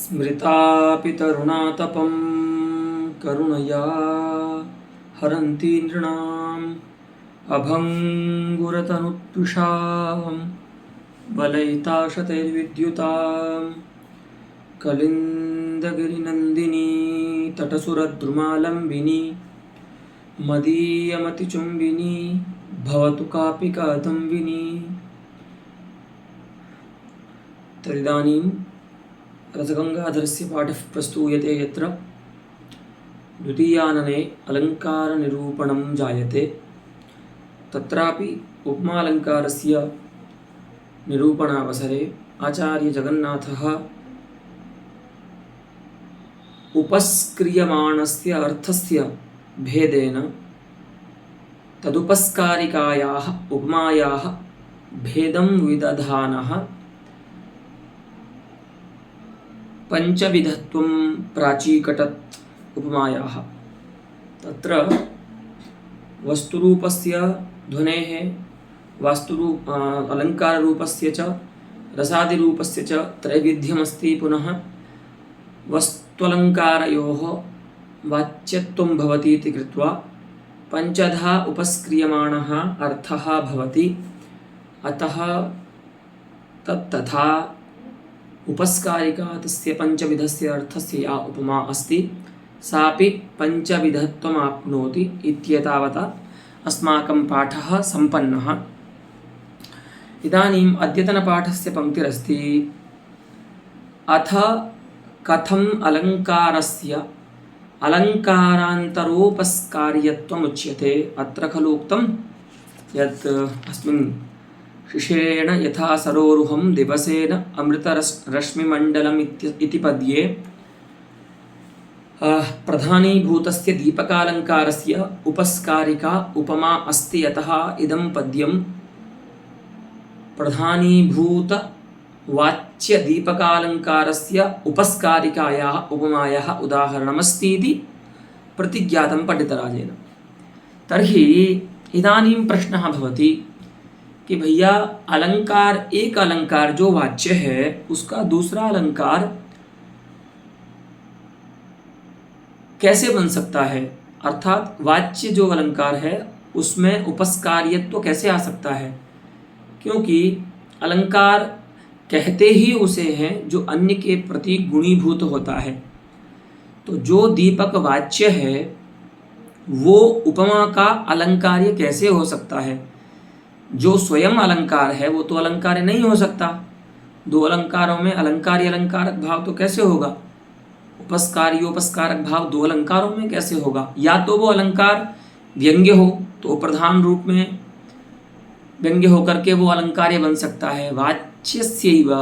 स्मृतापि तरुणातपं करुणया हरन्ति नृणाम् अभङ्गुरतनुत्विषां बलैताशतैर्विद्युतां कलिन्दगिरिनन्दिनी तटसुरद्रुमालम्बिनी मदीयमतिचुम्बिनी भवतु कापि कादम्बिनी। तदिदानीं रसगंगाधरस्य पाठः प्रस्तूयते यत्र द्वितीयानने अलङ्कारनिरूपणं जायते तत्रापि उपमालङ्कारस्य निरूपणावसरे आचार्यजगन्नाथः उपस्क्रियमाणस्य अर्थस्य भेदेन तदुपस्कारिकायाः उपमायाः भेदं विदधानः पंचविधत्वं प्राचीकटत् उपमायाः। तत्र वस्तुरूपस्य ध्वनेः अलङ्काररूपस्य च रसादिरूपस्य च त्रैविध्यमस्ति। पुनः वस्त्वलङ्कारयोः वाच्यत्वं भवति इति कृत्वा पंचधा उपस्क्रियमाणः अर्थः भवति। अतः तथा उपस्कारिका तस्य पंचविधस्य अर्थस्य या उपमा अस्ति सापि पंचविधत्वमाप्नोति इत्येतावता अस्माकं पाठः सम्पन्नः। इदानीम् अद्यतनपाठस्य पङ्क्तिरस्ति अथ कथम् अलङ्कारस्य अलङ्कारान्तरोपस्कार्यत्वमुच्यते। अत्र खलु उक्तं यत् अस्मिन् शिशेण यथा सरोरुहं दिवसेन अमृतरश्मिमण्डलम् इति पद्ये प्रधानीभूतस्य दीपकालङ्कारस्य उपस्कारिका उपमा अस्ति। यतः इदं पद्यं प्रधानीभूतवाच्यदीपकालङ्कारस्य उपस्कारिकायाः उपमायाः उदाहरणमस्ति इति प्रतिज्ञातं पंडितराजेन। तर्हि इदानीं प्रश्नः भवति कि भैया अलंकार, एक अलंकार जो वाच्य है उसका दूसरा अलंकार कैसे बन सकता है, अर्थात वाच्य जो अलंकार है उसमें उपस्कार्यत्व कैसे आ सकता है, क्योंकि अलंकार कहते ही उसे हैं जो अन्य के प्रति गुणीभूत होता है। तो जो दीपक वाच्य है वो उपमा का अलंकार्य कैसे हो सकता है। जो स्वयं अलंकार है वो तो अलंकार्य नहीं हो सकता। दो अलंकारों में अलंकार्य अलंकारक भाव तो कैसे होगा, उपस्कार्योपस्कारक भाव दो अलंकारों में कैसे होगा। या तो वो अलंकार व्यंग्य हो तो प्रधान रूप में व्यंग्य होकर के वो अलंकार्य बन सकता है। वाच्यस्यैव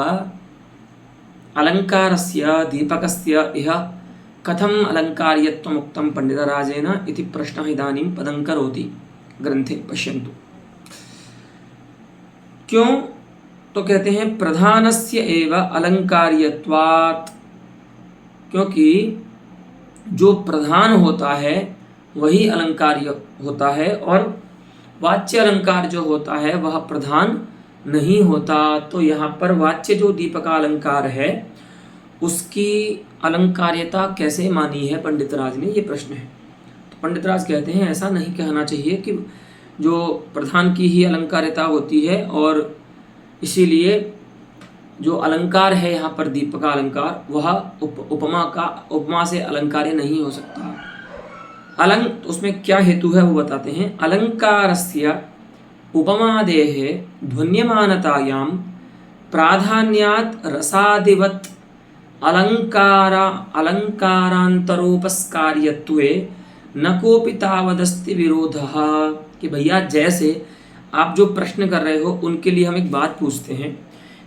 अलंकारस्य दीपकस्य इह कथम अलंकार्यत्वमुक्तं पंडितराजेन इति प्रश्नः इदानीं पदं करोति ग्रंथे। पश्यन्तु क्यों, तो कहते हैं प्रधानस्य एव अलंकार्यत्वात्, क्योंकि जो प्रधान होता है वही अलंकार्य होता है और वाच्य अलंकार जो होता है वह प्रधान नहीं होता। तो यहाँ पर वाच्य जो दीपकालंकार है उसकी अलंकार्यता कैसे मानी है पंडितराज ने, ये प्रश्न है। तो पंडितराज कहते हैं ऐसा नहीं कहना चाहिए कि जो प्रधान की ही अलंकारिता होती है और इसीलिए जो अलंकार है यहाँ पर दीपक अलंकार वह उपमा से अलंकार्य नहीं हो सकता। उसमें क्या हेतु है वो बताते हैं। अलंकारस्य उपमादेः ध्वन्यमानतायां प्राधान्यात् रसादिवत् अलंकारान्तरोपस्कार्यत्वे न कोपि तावदस्ति विरोधः। कि भैया जैसे आप जो प्रश्न कर रहे हो उनके लिए हम एक बात पूछते हैं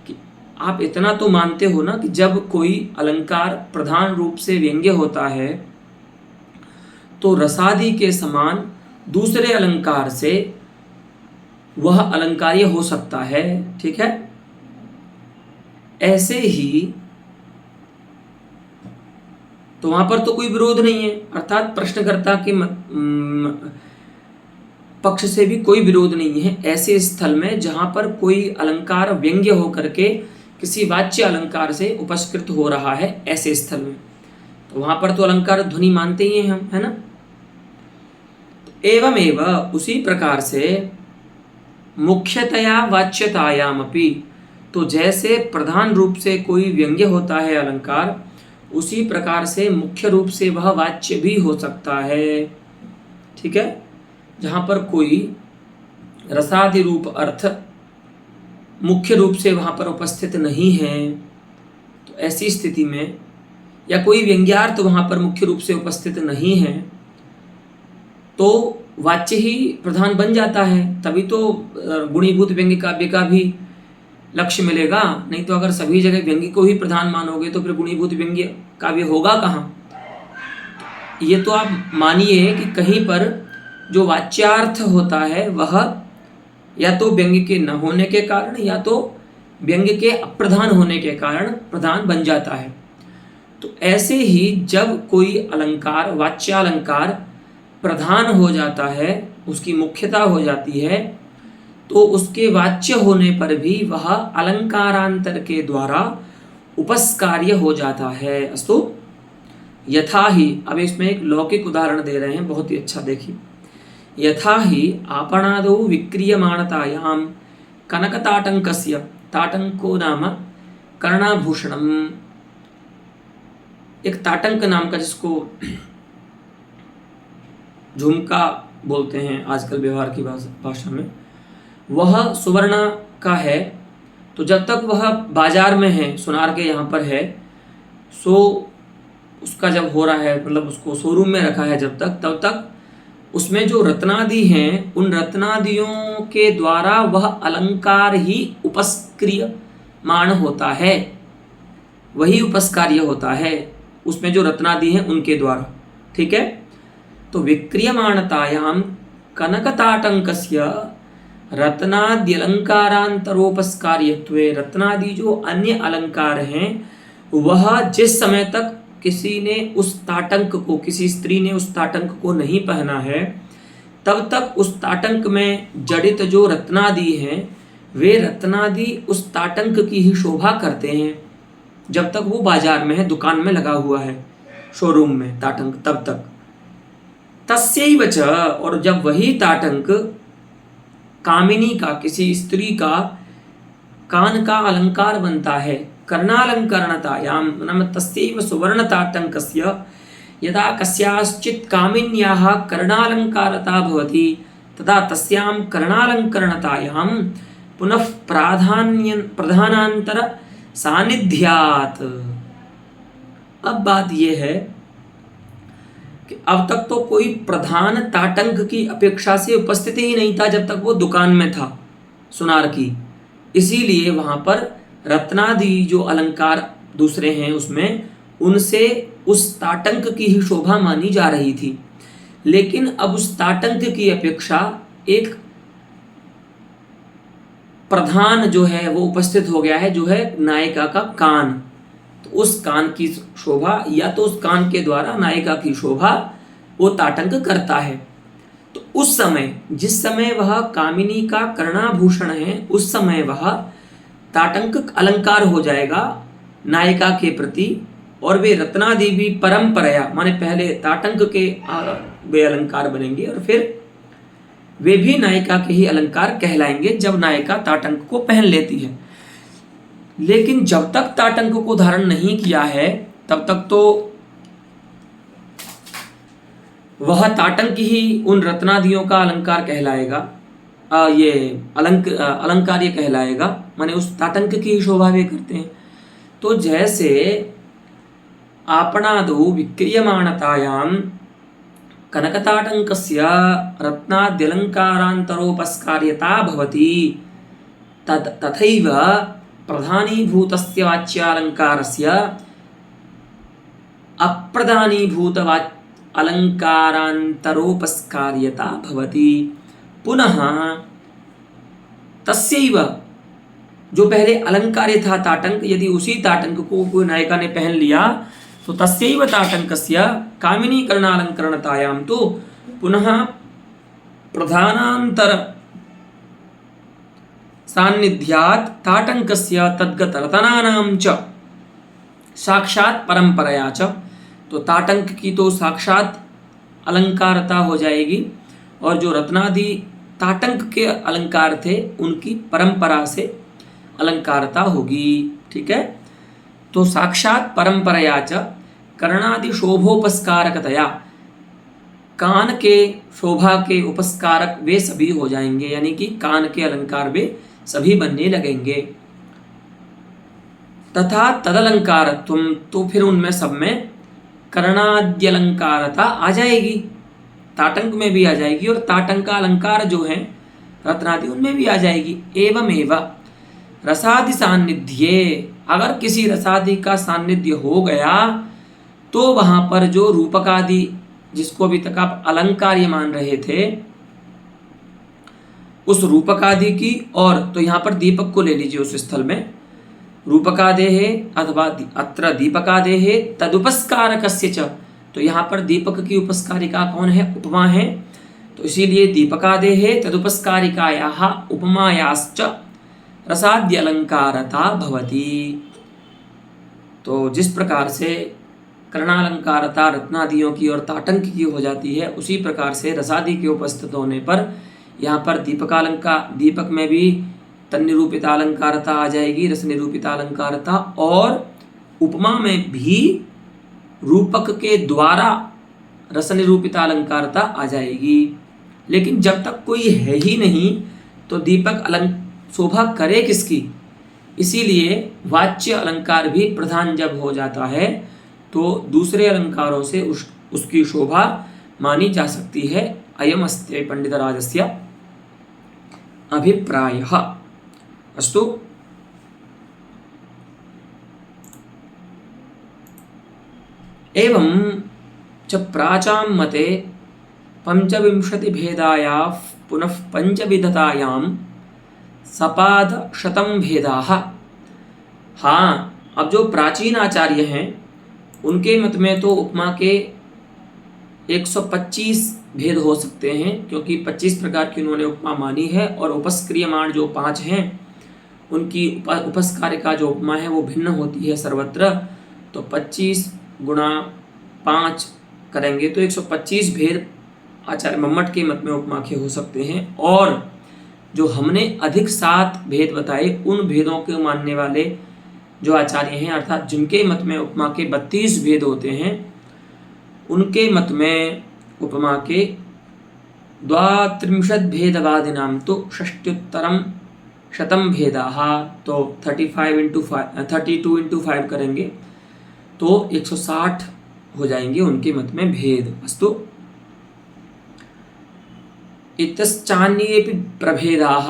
कि आप इतना तो मानते हो ना कि जब कोई अलंकार प्रधान रूप से व्यंग्य होता है तो रसादि के समान दूसरे अलंकार से वह अलंकार्य हो सकता है, ठीक है। ऐसे ही तो वहां पर तो कोई विरोध नहीं है, अर्थात प्रश्नकर्ता के पक्ष से भी कोई विरोध नहीं है ऐसे स्थल में जहां पर कोई अलंकार व्यंग्य होकर के किसी वाच्य अलंकार से उपस्कृत हो रहा है ऐसे स्थल में, तो वहां पर तो अलंकार ध्वनि मानते ही हैं हम, है ना। एवमेव उसी प्रकार से मुख्यतया वाच्यतायाम अपि, तो जैसे प्रधान रूप से कोई व्यंग्य होता है अलंकार, उसी प्रकार से मुख्य रूप से वह वाच्य भी हो सकता है। ठीक है, जहाँ पर कोई रसादि रूप अर्थ मुख्य रूप से वहाँ पर उपस्थित नहीं है, तो ऐसी स्थिति में, या कोई व्यंग्यार्थ वहाँ पर मुख्य रूप से उपस्थित नहीं है, तो वाच्य ही प्रधान बन जाता है, तभी तो गुणीभूत व्यंग्य काव्य का भी लक्ष्य मिलेगा। नहीं तो अगर सभी जगह व्यंग्य को ही प्रधान मानोगे तो फिर गुणीभूत व्यंग्य काव्य होगा कहाँ। ये तो आप मानिए कि कहीं पर जो वाच्यार्थ होता है वह या तो व्यंग्य के न होने के कारण या तो व्यंग्य के अप्रधान होने के कारण प्रधान बन जाता है। तो ऐसे ही जब कोई अलंकार, वाच्यालंकार प्रधान हो जाता है, उसकी मुख्यता हो जाती है, तो उसके वाच्य होने पर भी वह अलंकारांतर के द्वारा उपस्कार्य हो जाता है। अस्तु, यथा ही, अब इसमें एक लौकिक उदाहरण दे रहे हैं, बहुत ही अच्छा देखिए। यथा ही आपणादौ विक्रियमाणतायां कनकताटंकस्य, ताटंको नाम कर्णाभूषणम, एक ताटंक नाम का, जिसको झुमका बोलते हैं आजकल व्यवहार की भाषा में, वह सुवर्ण का है। तो जब तक वह बाजार में है, सुनार के यहाँ पर है, सो उसका जब हो रहा है, मतलब उसको शोरूम में रखा है जब तक, तब तक उसमें जो रत्नादि हैं, उन रत्नादियों के द्वारा वह अलंकार ही उपस्क्रियमाण होता है, वही उपस्कार्य होता है, उसमें जो रत्नादि हैं उनके द्वारा। ठीक है, तो विक्रियमाणतायां कनकताटंकस्य रत्नाद्यलंकारांतरोपस्कार्यत्वे, रत्नादि जो अन्य अलंकार हैं वह जिस समय तक किसी ने उस ताटंक को, किसी स्त्री ने उस ताटंक को नहीं पहना है, तब तक उस ताटंक में जड़ित जो रत्नादि हैं वे रत्नादि उस ताटंक की ही शोभा करते हैं, जब तक वो बाजार में है, दुकान में लगा हुआ है, शोरूम में ताटंक, तब तक। तस्यैव च, और जब वही ताटंक कामिनी का, किसी स्त्री का कान का अलंकार बनता है, कर्णालंकरणतायां नाम तस्यैव सुवर्णताटंकस्य यदा कस्याश्चित् कामिन्याः कर्णालंकारता भवति तदा तस्यां कर्णालंकरणतायां पुनः प्रधानांतर सानिध्यात्। अब बात यह है कि अब तक तो कोई प्रधान ताटंक की अपेक्षा से उपस्थित ही नहीं था जब तक वो दुकान में था सुनार की, इसीलिए वहां पर रत्नादि जो अलंकार दूसरे हैं उसमें उनसे उस ताटंक की ही शोभा मानी जा रही थी। लेकिन अब उस ताटंक की अपेक्षा एक प्रधान जो है वो उपस्थित हो गया है, जो है नायिका का कान। तो उस कान की शोभा, या तो उस कान के द्वारा नायिका की शोभा वो ताटंक करता है। तो उस समय, जिस समय वह कामिनी का कर्णाभूषण है, उस समय वह ताटंक अलंकार हो जाएगा नायिका के प्रति, और वे रत्नादि भी परंपराया, माने पहले ताटंक के वे अलंकार बनेंगे और फिर वे भी नायिका के ही अलंकार कहलाएंगे जब नायिका ताटंक को पहन लेती है। लेकिन जब तक ताटंक को धारण नहीं किया है तब तक तो वह ताटंक ही उन रत्नादियों का अलंकार कहलाएगा, ये अलंकार्य कहलाएगा, माने उस ताटंक की शोभा वे करते हैं। तो जैसे आपणादौ विक्रियमाणतायां कनकताटंकस्य रत्नाद्यलंकारांतरोपस्कार्यता भवति, तथैव प्रधानीभूतस्य वाच्यालंकारस्य अप्रधानीभूत अलंकारांतरोपस्कार्यता भवति। पुनः तस्यैव, जो पहले अलंकार्य था ताटंक, यदि उसी ताटंक को कोई नायिका ने पहन लिया तो तस्यैव ताटंकस्य कामिनी कर्णालंकरणतायां तो पुनः प्रधानांतर सान्निध्यात् ताटंकस्य तद्गत रतनानां च साक्षात परंपराया च। तो ताटंक की तो साक्षात अलंकारता हो जाएगी और जो रत्नादि ताटंक के अलंकार थे उनकी परंपरा से अलंकारता होगी। ठीक है, तो साक्षात परंपराया च कर्णादि शोभोपस्कारकतया, कान के शोभा के उपस्कारक वे सभी हो जाएंगे, यानी कि कान के अलंकार वे सभी बनने लगेंगे। तथा तदलंकारत्वम, तो फिर उनमें सब में कर्णाद्यलंकारता आ जाएगी, ताटंक में भी आ जाएगी और ताटंक का अलंकार जो है रत्नादि उनमें भी आ जाएगी। एवमेव रसादि सान्निध्ये, अगर किसी रसादि का सान्निध्य हो गया तो वहां पर जो रूपकादि, जिसको अभी तक आप अलंकार मान रहे थे, उस रूपकादि की, और तो यहाँ पर दीपक को ले लीजिए उस स्थल में, रूपकादेः अथवा अत्र दीपकादेः तदुपस्कारकस्य च, तो यहाँ पर दीपक की उपस्कारिका कौन है? उपमा है, तो इसीलिए दीपकादेः तदुपस्कारिकायाः उपमायाश्च रसाद्यलंकारता भवति। तो जिस प्रकार से कर्णालंकारता रत्नादियों की और ताटंक की हो जाती है, उसी प्रकार से रसादि के उपस्थित होने पर यहाँ पर दीपक में भी तन्निरूपिता अलंकारता आ जाएगी, रस निरूपिता अलंकारता, और उपमा में भी रूपक के द्वारा रस निरूपिता अलंकारता आ जाएगी। लेकिन जब तक कोई है ही नहीं तो दीपक शोभा करे किसकी? इसीलिए वाच्य अलंकार भी प्रधान जब हो जाता है तो दूसरे अलंकारों से उसकी शोभा मानी जा सकती है। अयम अस्ति पंडितराजस्य अभिप्रायः। अस्तु, एवं च प्राचां मते पंचविंशतिभेदायाः पुनः पंचविधतायां सपादशतं भेदाः। हाँ, अब जो प्राचीन आचार्य हैं उनके मत में तो उपमा के 125 भेद हो सकते हैं, क्योंकि 25 प्रकार की उन्होंने उपमा मानी है, और उपस्क्रियमाण जो 5 हैं उनकी उपस्कारिका जो उपमा है वो भिन्न होती है सर्वत्र। तो 25 गुणा 5 करेंगे तो 125 भेद आचार्य मम्मट के मत में उपमा के हो सकते हैं। और जो हमने अधिक 7 भेद बताए, उन भेदों के मानने वाले जो आचार्य हैं, अर्थात जिनके मत में उपमा के 32 भेद होते हैं, उनके मत में उपमा के 32 भेदवादिनां तो षष्ट्युत्तरं शतं भेदाः। तो 32 इंटू 5 करेंगे तो 160 हो जाएंगे उनके मत में भेद। अस्तु, इतश्चान्येऽपि प्रभेदाः,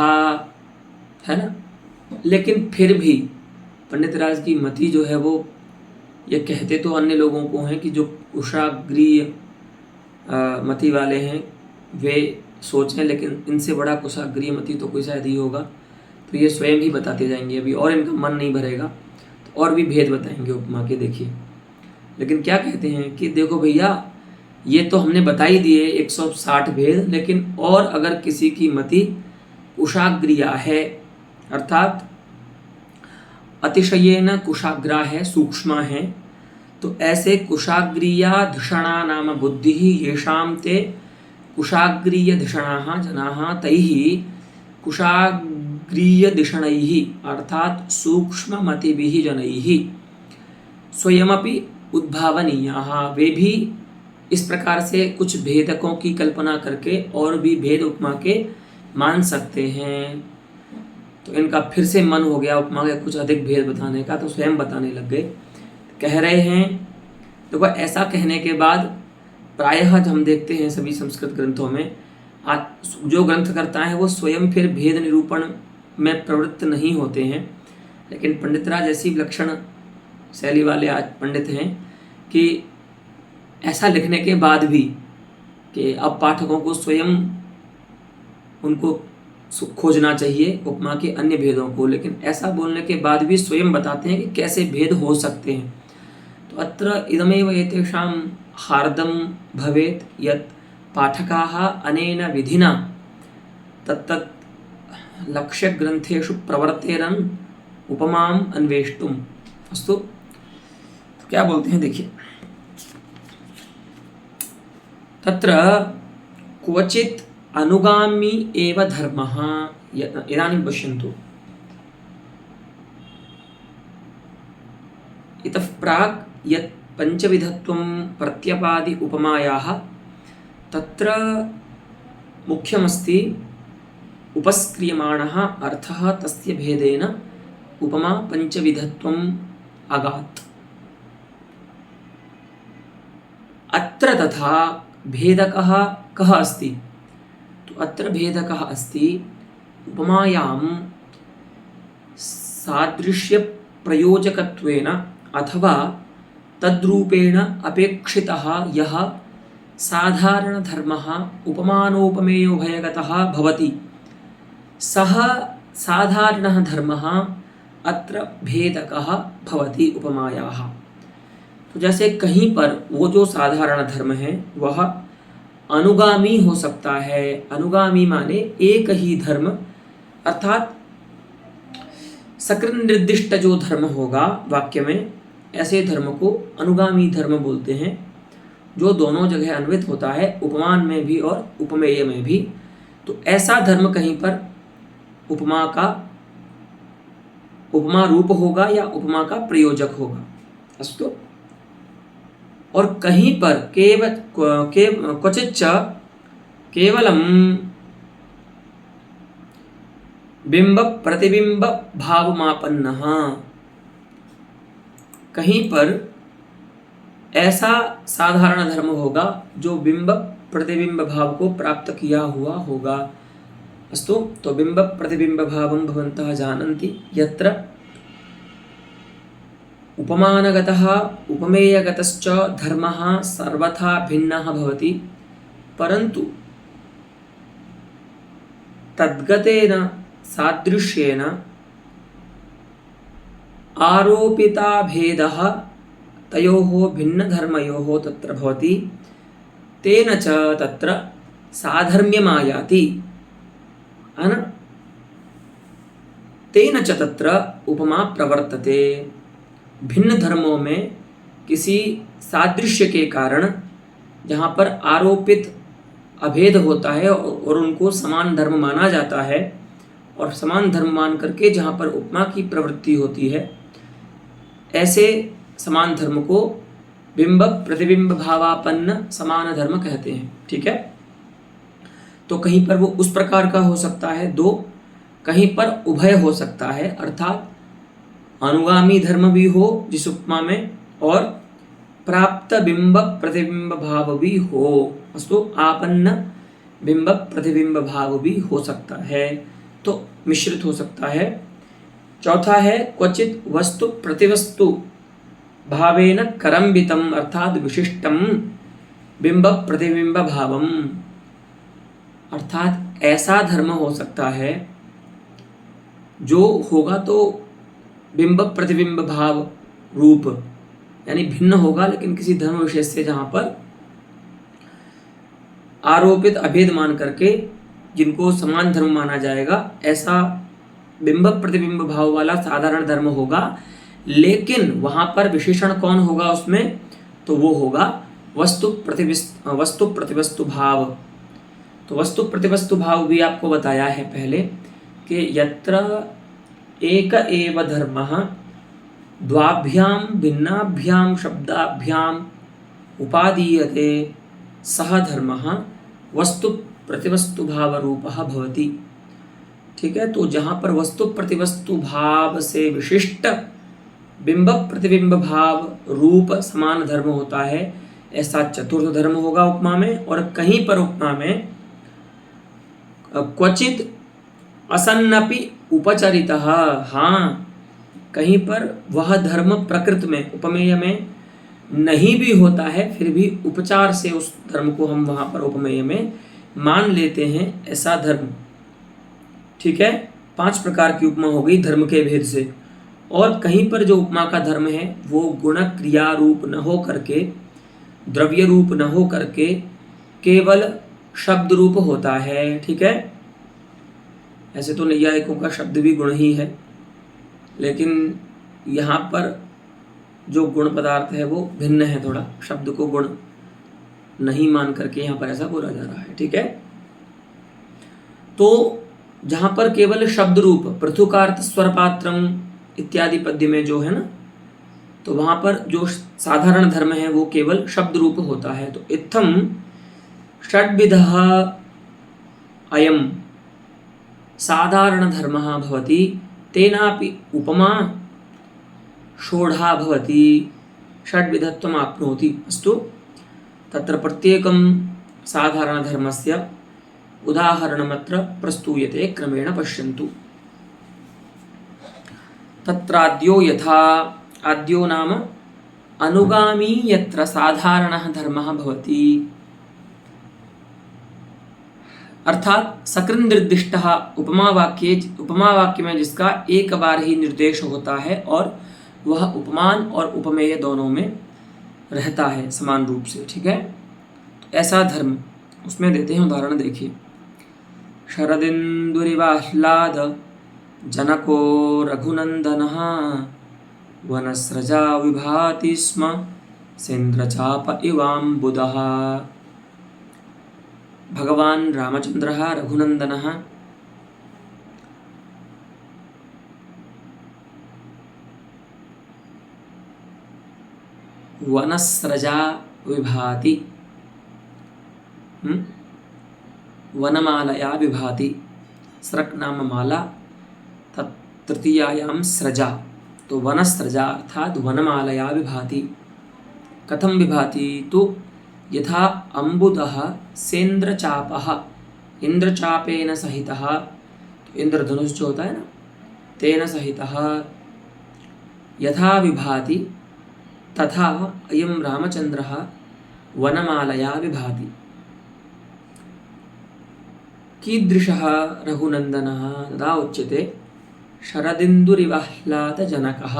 है ना। लेकिन फिर भी पंडितराज की मति जो है वो ये कहते तो अन्य लोगों को हैं कि जो कुशाग्रीय मति वाले हैं वे सोचें, लेकिन इनसे बड़ा कुशाग्रीय मति तो कोई शायद ही होगा। तो ये स्वयं ही बताते जाएंगे अभी, और इनका मन नहीं भरेगा तो और भी भेद बताएंगे उपमा के। देखिए, लेकिन क्या कहते हैं कि देखो भैया, ये तो हमने बता ही दिए 160 भेद, लेकिन और अगर किसी की मति कुशाग्रिया है, अर्थात अतिशयेन कुशाग्रा है, सूक्ष्म है, तो ऐसे कुशाग्रियाधिषणा नाम बुद्धिः येषां ते कुशाग्रियधिषणाः जनाः तैः कुशाग्रियधिषणैः अर्थात सूक्ष्ममतिभिः जनैः स्वयमपि उद्भावनीयाः। वे भी इस प्रकार से कुछ भेदकों की कल्पना करके और भी भेद उपमा के मान सकते हैं। तो इनका फिर से मन हो गया उपमा के कुछ अधिक भेद बताने का, तो स्वयं बताने लग गए। कह रहे हैं, देखो ऐसा कहने के बाद प्रायः हम देखते हैं सभी संस्कृत ग्रंथों में जो ग्रंथकर्ता है वो स्वयं फिर भेद निरूपण में प्रवृत्त नहीं होते हैं, लेकिन पंडितराज ऐसी विलक्षण शैली वाले आज पंडित हैं कि ऐसा लिखने के बाद भी कि अब पाठकों को स्वयं उनको खोजना चाहिए उपमा के अन्य भेदों को, लेकिन ऐसा बोलने के बाद भी स्वयं बताते हैं कि कैसे भेद हो सकते हैं। तो अत्र इदमेव एतेषां हार्दं भवेत् यत् पाठकाः अनेन विधिना तत्तत् लक्ष्यग्रन्थेषु प्रवर्तेरन् उपमाम् अन्वेष्टुम्। अस्तु, तो क्या बोलते हैं देखिए, तत्र क्वचित् अनुगामी एव धर्मः। इदानीं पश्यन्तु, इतः प्राक् यत् पञ्चविधत्वं प्रत्यपादि उपमायाः, तत्र मुख्यमस्ति उपस्क्रियमाणः अर्थः तस्य भेदेन उपमा पञ्चविधत्वम् अगात्। अत्र तथा भेदकः कः अस्ति? तो अत्र भेदकः अस्ति उपमायां सादृश्यप्रयोजकत्वेन अथवा तद्रूपेण अपेक्षितः यः साधारणधर्मः उपमानोपमेयोभयगतः भवति, सः साधारणः धर्मः अत्र भेदकः भवति उपमायाः। तो जैसे कहीं पर वो जो साधारण धर्म है वह अनुगामी हो सकता है। अनुगामी माने एक ही धर्म, अर्थात सकृत निर्दिष्ट जो धर्म होगा वाक्य में, ऐसे धर्म को अनुगामी धर्म बोलते हैं, जो दोनों जगह अन्वित होता है, उपमान में भी और उपमेय में भी। तो ऐसा धर्म कहीं पर उपमा रूप होगा या उपमा का प्रयोजक होगा। अस्तु, और कहीं पर क्वचिच्च केवलम बिंब प्रतिबिंब भावमापन्नः। कहीं पर ऐसा साधारण धर्म होगा जो बिंब प्रतिबिंब भाव को प्राप्त किया हुआ होगा। अस्तु, तो बिंब प्रतिबिंब भावं भवन्तः जानन्ति, यत्र उपमानगतः उपमेयगतश्च धर्मः सर्वथा भिन्नः भवति, परन्तु तद्गतेन सादृश्येन आरोपिताभेदः तयोः भिन्नधर्मयोः तत्र भवति, तेन च तत्र साधर्म्यमायाति। तेन च तत्र उपमा प्रवर्तते। भिन्न धर्मों में किसी सादृश्य के कारण जहाँ पर आरोपित अभेद होता है और उनको समान धर्म माना जाता है, और समान धर्म मान करके जहाँ पर उपमा की प्रवृत्ति होती है, ऐसे समान धर्म को बिंब प्रतिबिंब भावापन्न समान धर्म कहते हैं। ठीक है, तो कहीं पर वो उस प्रकार का हो सकता है दो, कहीं पर उभय हो सकता है, अर्थात अनुगामी धर्म भी हो जिस उपमा में, और प्राप्त बिंब प्रतिबिंब भाव भी हो। अस्तु, आपन्न बिंब प्रतिबिंब भाव भी हो सकता है, तो मिश्रित हो सकता है। चौथा है क्वचित वस्तु प्रतिवस्तु भावेन करम्बितम, अर्थात विशिष्टम बिंब प्रतिबिंब भावम। अर्थात ऐसा धर्म हो सकता है जो होगा तो बिंब प्रतिबिंब भाव रूप, यानी भिन्न होगा लेकिन किसी धर्म विशेष से, जहाँ पर आरोपित अभेद मान करके जिनको समान धर्म माना जाएगा, ऐसा बिंब प्रतिबिंब भाव वाला साधारण धर्म होगा। लेकिन वहाँ पर विशेषण कौन होगा उसमें? तो वो होगा वस्तु प्रतिवस्तु भाव। तो वस्तु प्रतिवस्तु भाव भी आपको बताया है पहले कि यत्र एक एव धर्मः द्वाभ्यां भिन्नाभ्यां शब्दाभ्याम उपादीयते, सह धर्मः वस्तु प्रतिवस्तु भाव रूपः भवति। ठीक है, तो जहाँ पर वस्तु प्रतिवस्तु भाव से विशिष्ट बिंब प्रतिबिंब भाव रूप समान धर्म होता है, ऐसा चतुर्थ धर्म होगा उपमा में। और कहीं पर उपमा में क्वचित असन्नपि उपचरितः, हाँ कहीं पर वह धर्म प्रकृत में उपमेय में नहीं भी होता है, फिर भी उपचार से उस धर्म को हम वहाँ पर उपमेय में मान लेते हैं, ऐसा धर्म। ठीक है, 5 प्रकार की उपमा हो गई धर्म के भेद से। और कहीं पर जो उपमा का धर्म है वो गुण क्रिया रूप न हो करके, द्रव्य रूप न हो करके केवल शब्द रूप होता है। ठीक है, ऐसे तो नैयायिकों का शब्द भी गुण ही है, लेकिन यहाँ पर जो गुण पदार्थ है वो भिन्न है, थोड़ा शब्द को गुण नहीं मान करके यहाँ पर ऐसा बोला जा रहा है। ठीक है, तो जहाँ पर केवल शब्द रूप पृथुकार्थ स्वरपात्रम इत्यादि पद्य में जो है ना, तो वहाँ पर जो साधारण धर्म है वो केवल शब्द रूप होता है। तो इत्थम षड्विधः अयम साधारण धर्मः भवति तेनापि उपमा षोडा भवति षड्विधत्वम् आप्नोति। अस्तु, तत्र प्रत्येकं साधारणधर्मस्य उदाहरणमत्र प्रस्तूयते क्रमेण पश्यन्तु। तत्राद्यो यथा, आद्यो नाम अनुगामी यत्र साधारणः धर्मः भवति, अर्थात सकृन्निर्दिष्टः उपमा वाक्य में जिसका एक बार ही निर्देश होता है और वह उपमान और उपमेय दोनों में रहता है समान रूप से। ठीक है, तो ऐसा धर्म, उसमें देते हैं उदाहरण, देखिए। शरदिन्दुरिवाह्लाद जनको रघुनन्दनः वनस्रजा विभाति स्म सेन्द्रचाप इवाम्बुदः। भगवान रामचंद्रः रघुनन्दनः वनस्रजा विभाति, वनमालया विभाति। स्रक नाम माला, तृतीयायां स्रजा, तो वनस्रजा अर्थात वनमालया विभाति। कथम विभाति, तो यथा अम्बुदः सेन्द्रचापः, इंद्रचापेन सहितः, तो इंद्रधनुष जो होता है ना, तेन सहितः यथा विभाति तथा अयं रामचंद्रः वनमालया विभाति। कीदृशः रघुनन्दनः तदा उच्यते शरदिन्दुरिवाह्लादजनकः।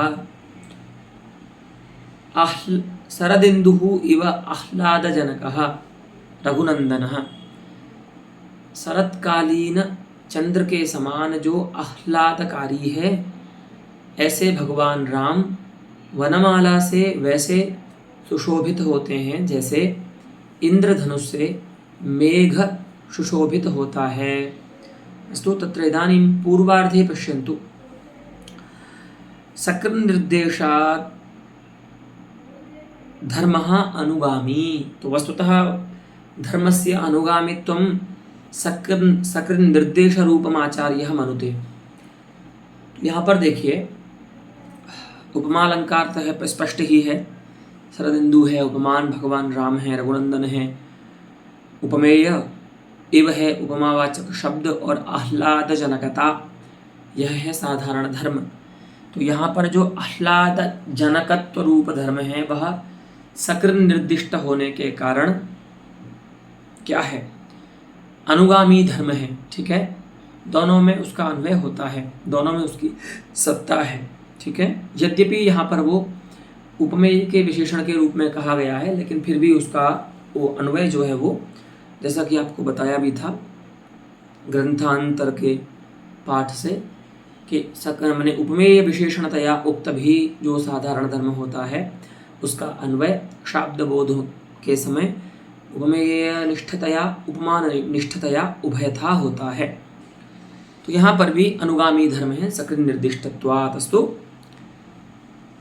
शरदिन्दुः इव आह्लादजनकः रघुनन्दनः। शरत्कालीन चंद्र के समान जो आह्लादकारी है, ऐसे भगवान राम वनमाला से वैसे सुशोभित होते हैं जैसे इंद्रधनुष से मेघ सुशोभित होता है। अस्तु, तत्र इदानीं पूर्वार्धे पश्यन्तु। सकृन्निर्देशात् धर्मः अनुगामी, तो वस्तुतः धर्मस्य अनुगामित्वं सकृन्निर्देश रूपमाचार्यः मनुते। यहाँ पर देखिए, उपमालंकार तो है, स्पष्ट ही है। शरदिंदु है उपमान, भगवान राम है, रघुनंदन है उपमेय, इव है उपमावाचक शब्द, और आह्लाद जनकता यह है साधारण धर्म। तो यहाँ पर जो आह्लाद जनकत्व रूप धर्म है वह सकृन निर्दिष्ट होने के कारण क्या है, अनुगामी धर्म है। ठीक है, दोनों में उसका अन्वय होता है, दोनों में उसकी सत्ता है। ठीक है, यद्यपि यहाँ पर वो उपमेय के विशेषण के रूप में कहा गया है, लेकिन फिर भी उसका वो अन्वय जो है वो, जैसा कि आपको बताया भी था ग्रंथांतर के पाठ से, कि मैंने उपमेय विशेषणतया उक्त भी जो साधारण धर्म होता है उसका अन्वय शाब्द बोध के समय उपमेय निष्ठतया उपमान निष्ठतया उभयथा होता है। तो यहाँ पर भी अनुगामी धर्म है सकृन निर्दिष्टत्वात्। अस्तु,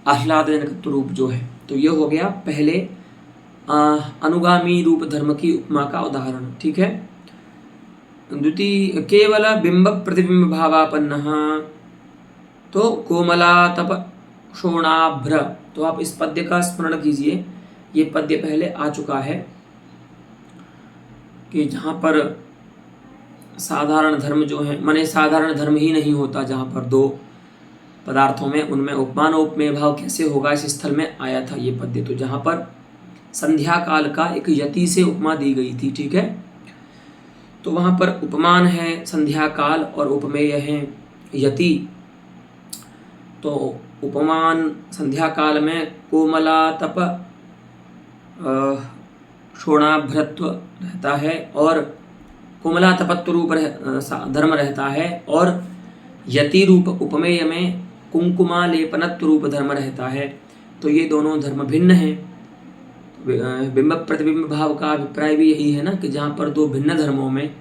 आह्लादजनकत्व रूप जो है, तो ये हो गया पहले अनुगामी रूप धर्म की उपमा का उदाहरण। ठीक है, द्वितीय केवल बिंब प्रतिबिंब भावापन्नः, तो कोमलातप शोणाभ्र। तो आप इस पद्य का स्मरण कीजिए, ये पद्य पहले आ चुका है कि जहाँ पर साधारण धर्म जो है, माने साधारण धर्म ही नहीं होता, जहाँ पर दो पदार्थों में उनमें उपमान उपमेय भाव कैसे होगा, इस स्थल में आया था ये पद्य। तो जहाँ पर संध्या काल का एक यति से उपमा दी गई थी। ठीक है, तो वहाँ पर उपमान है संध्या काल और उपमेय है यति। तो उपमान संध्या काल में कोमला तप शोणाभ्रत्व रहता है, और कोमलातपत्व रूप धर्म रहता है, और यति रूप उपमेय में कुंकुमालेपनत्व रूप धर्म रहता है। तो ये दोनों धर्म भिन्न हैं। बिंब प्रतिबिंब भाव का अभिप्राय भी यही है ना, कि जहाँ पर दो भिन्न धर्मों में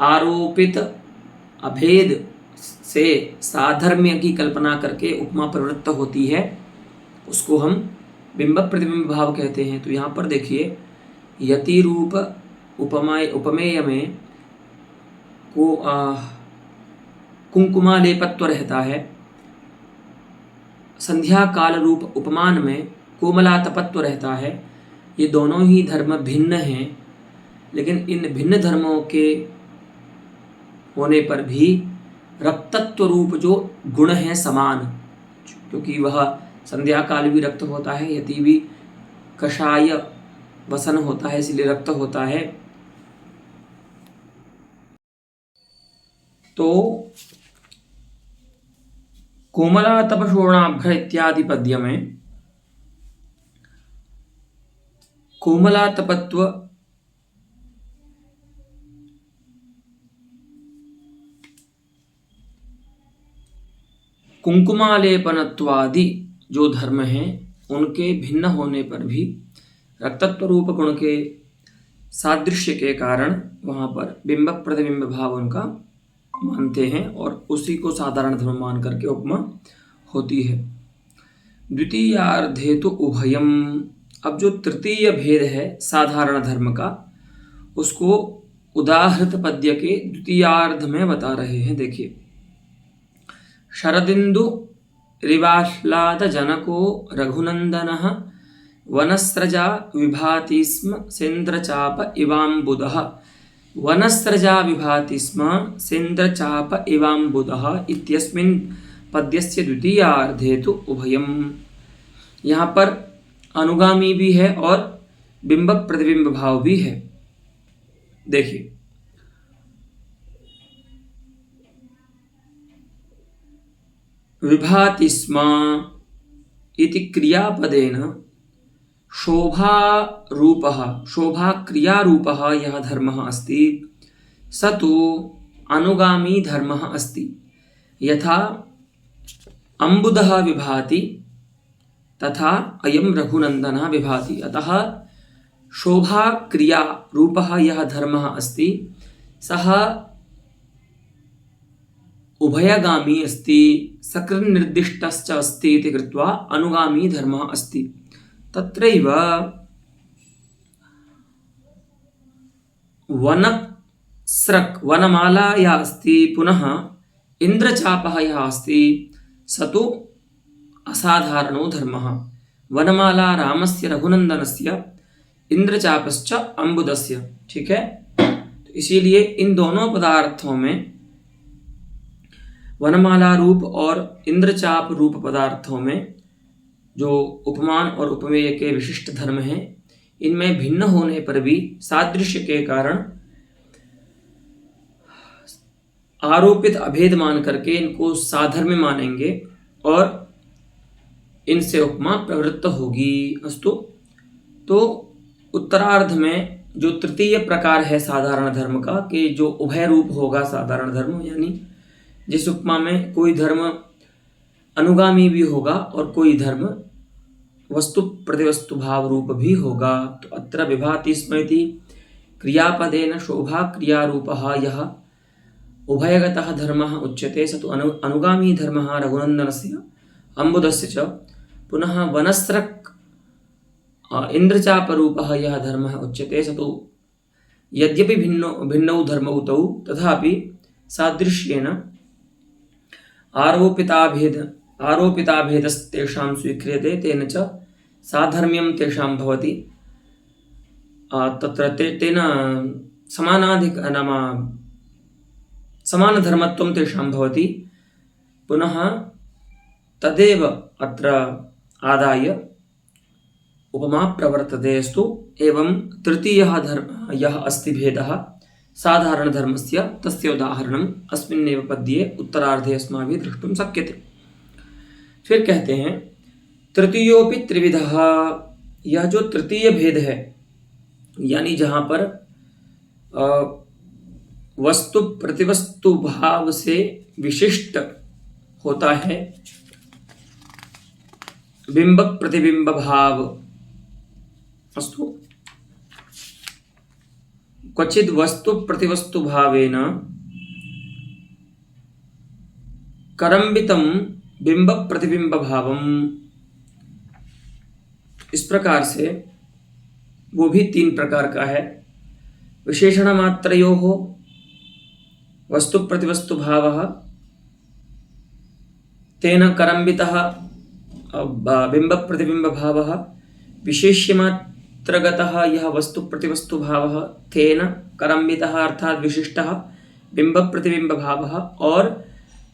आरोपित अभेद से साधर्म्य की कल्पना करके उपमा प्रवृत्त होती है, उसको हम बिंब प्रतिबिंब भाव कहते हैं। तो यहाँ पर देखिए, यति रूप उपमेय में को कुंकुमालेपत्व रहता है, संध्या काल रूप उपमान में कोमलातपत्व रहता है। ये दोनों ही धर्म भिन्न हैं, लेकिन इन भिन्न धर्मों के होने पर भी रक्तत्व रूप जो गुण है समान, क्योंकि वह संध्या काल भी रक्त होता है, यति भी कषाय वसन होता है, इसलिए रक्त होता है। तो कोमलातपशोणाभ्र इत्यादि पद्य में कोमलातपत्व कुंकुमालेपनत्वादि जो धर्म हैं, उनके भिन्न होने पर भी रक्तत्व रूप गुण के सादृश्य के कारण वहाँ पर बिंब प्रतिबिंब भाव उनका मानते हैं, और उसी को साधारण धर्म मान करके उपमा होती है। द्वितीयार्धे तो उभयम। अब जो तृतीय भेद है साधारण धर्म का, उसको उदाहृत पद्य के द्वितीयार्ध में बता रहे हैं। देखिए, शरदिंदु रिवाह्लाद जनको रघुनंदनः वनस्रजा विभाति स्म सेन्द्रचाप इवाम्बुदः। वनस्रजा विभाति स्म सेन्द्रचाप इवाम्बुदः इत्यस्मिन् पद्यस्य द्वितीयार्धे तु उभयम। यहाँ पर अनुगामी भी है और बिंब प्रतिबिंब भाव भी है। देखिए, विभाति स्म इति क्रियापदेन शोभारूपः शोभाक्रियारूपः यः धर्मः अस्ति स तु अनुगामी धर्मः अस्ति। यथा अम्बुदः विभाति तथा अयं रघुनंदनः विभाति। अतः शोभाक्रियारूपः यः धर्मः अस्ति सः उभयगामी अस्ति, सकृन्निर्दिष्टश्च अस्ति इति कृत्वा अनुगामी धर्मः अस्ति। तत्रैव वनस्रक् वनमाला या अस्ति, पुनः इन्द्रचापः यः अस्ति स तु असाधारणो धर्मः। वनमाला रामस्य रघुनंदनस्य, इंद्रचापश्च अम्बुदस्य। ठीक है, तो इसीलिए इन दोनों पदार्थों में, वनमाला रूप और इंद्रचाप रूप पदार्थों में जो उपमान और उपमेय के विशिष्ट धर्म हैं, इनमें भिन्न होने पर भी सादृश्य के कारण आरोपित अभेद मान करके इनको साधर्म्य मानेंगे और इनसे उपमा प्रवृत्त होगी। अस्तु, तो उत्तरार्ध में जो तृतीय प्रकार है साधारण धर्म का, कि जो उभय रूप होगा साधारण धर्म, यानी जिस उपमा में कोई धर्म अनुगामी भी होगा और कोई धर्म वस्तु प्रतिवस्तु भाव रूप भी होगा। तो अत्र विभाति स्म इति क्रियापदेन शोभा क्रियारूपः यः उभयगतः धर्मः उच्यते स तु अनुगामी धर्मः रघुनंदनस्य अम्बुदस्य च। पुनः वनस्रक् इन्द्रचापरूपः यः धर्मः उच्यते स तु यद्यपि भिन्नौ धर्मौ तौ तथापि सादृश्येन आरोपिताभेदस्तेषां स्वीक्रियते, तेन च साधर्म्यं तेषां भवति। तत्र तेन समानधर्मत्वं तेषां भवति। पुनः तदेव अत्र आदाय उपमा प्रवर्तते। अस्तु, एवं तृतीयः धर्मः यः अस्ति भेदः साधारणधर्मस्य, तस्य उदाहरणम् अस्मिन्नेव पद्ये उत्तरार्धे अस्माभिः द्रष्टुं शक्यते। फिर कहते हैं तृतीयोपि त्रिविधः। यह जो तृतीय भेद है, यानी जहाँ पर वस्तु प्रतिवस्तु भाव से विशिष्ट होता है बिंबक प्रतिबिंब भाव। अस्तु, क्वचिद वस्तु प्रतिवस्तु भावेन करम्बितम बिंब प्रतिबिंब भावम। इस प्रकार से वो भी 3 प्रकार का है। विशेषण मात्रयोः वस्तु प्रतिवस्तु भावः तेन करम्बितः बिंब प्रतिबिंब भावः, विशेष्य मात्रगतः यह वस्तु प्रतिवस्तु भावः तेन करम्बितः अर्थात विशिष्टः बिंब प्रतिबिंब भावः, और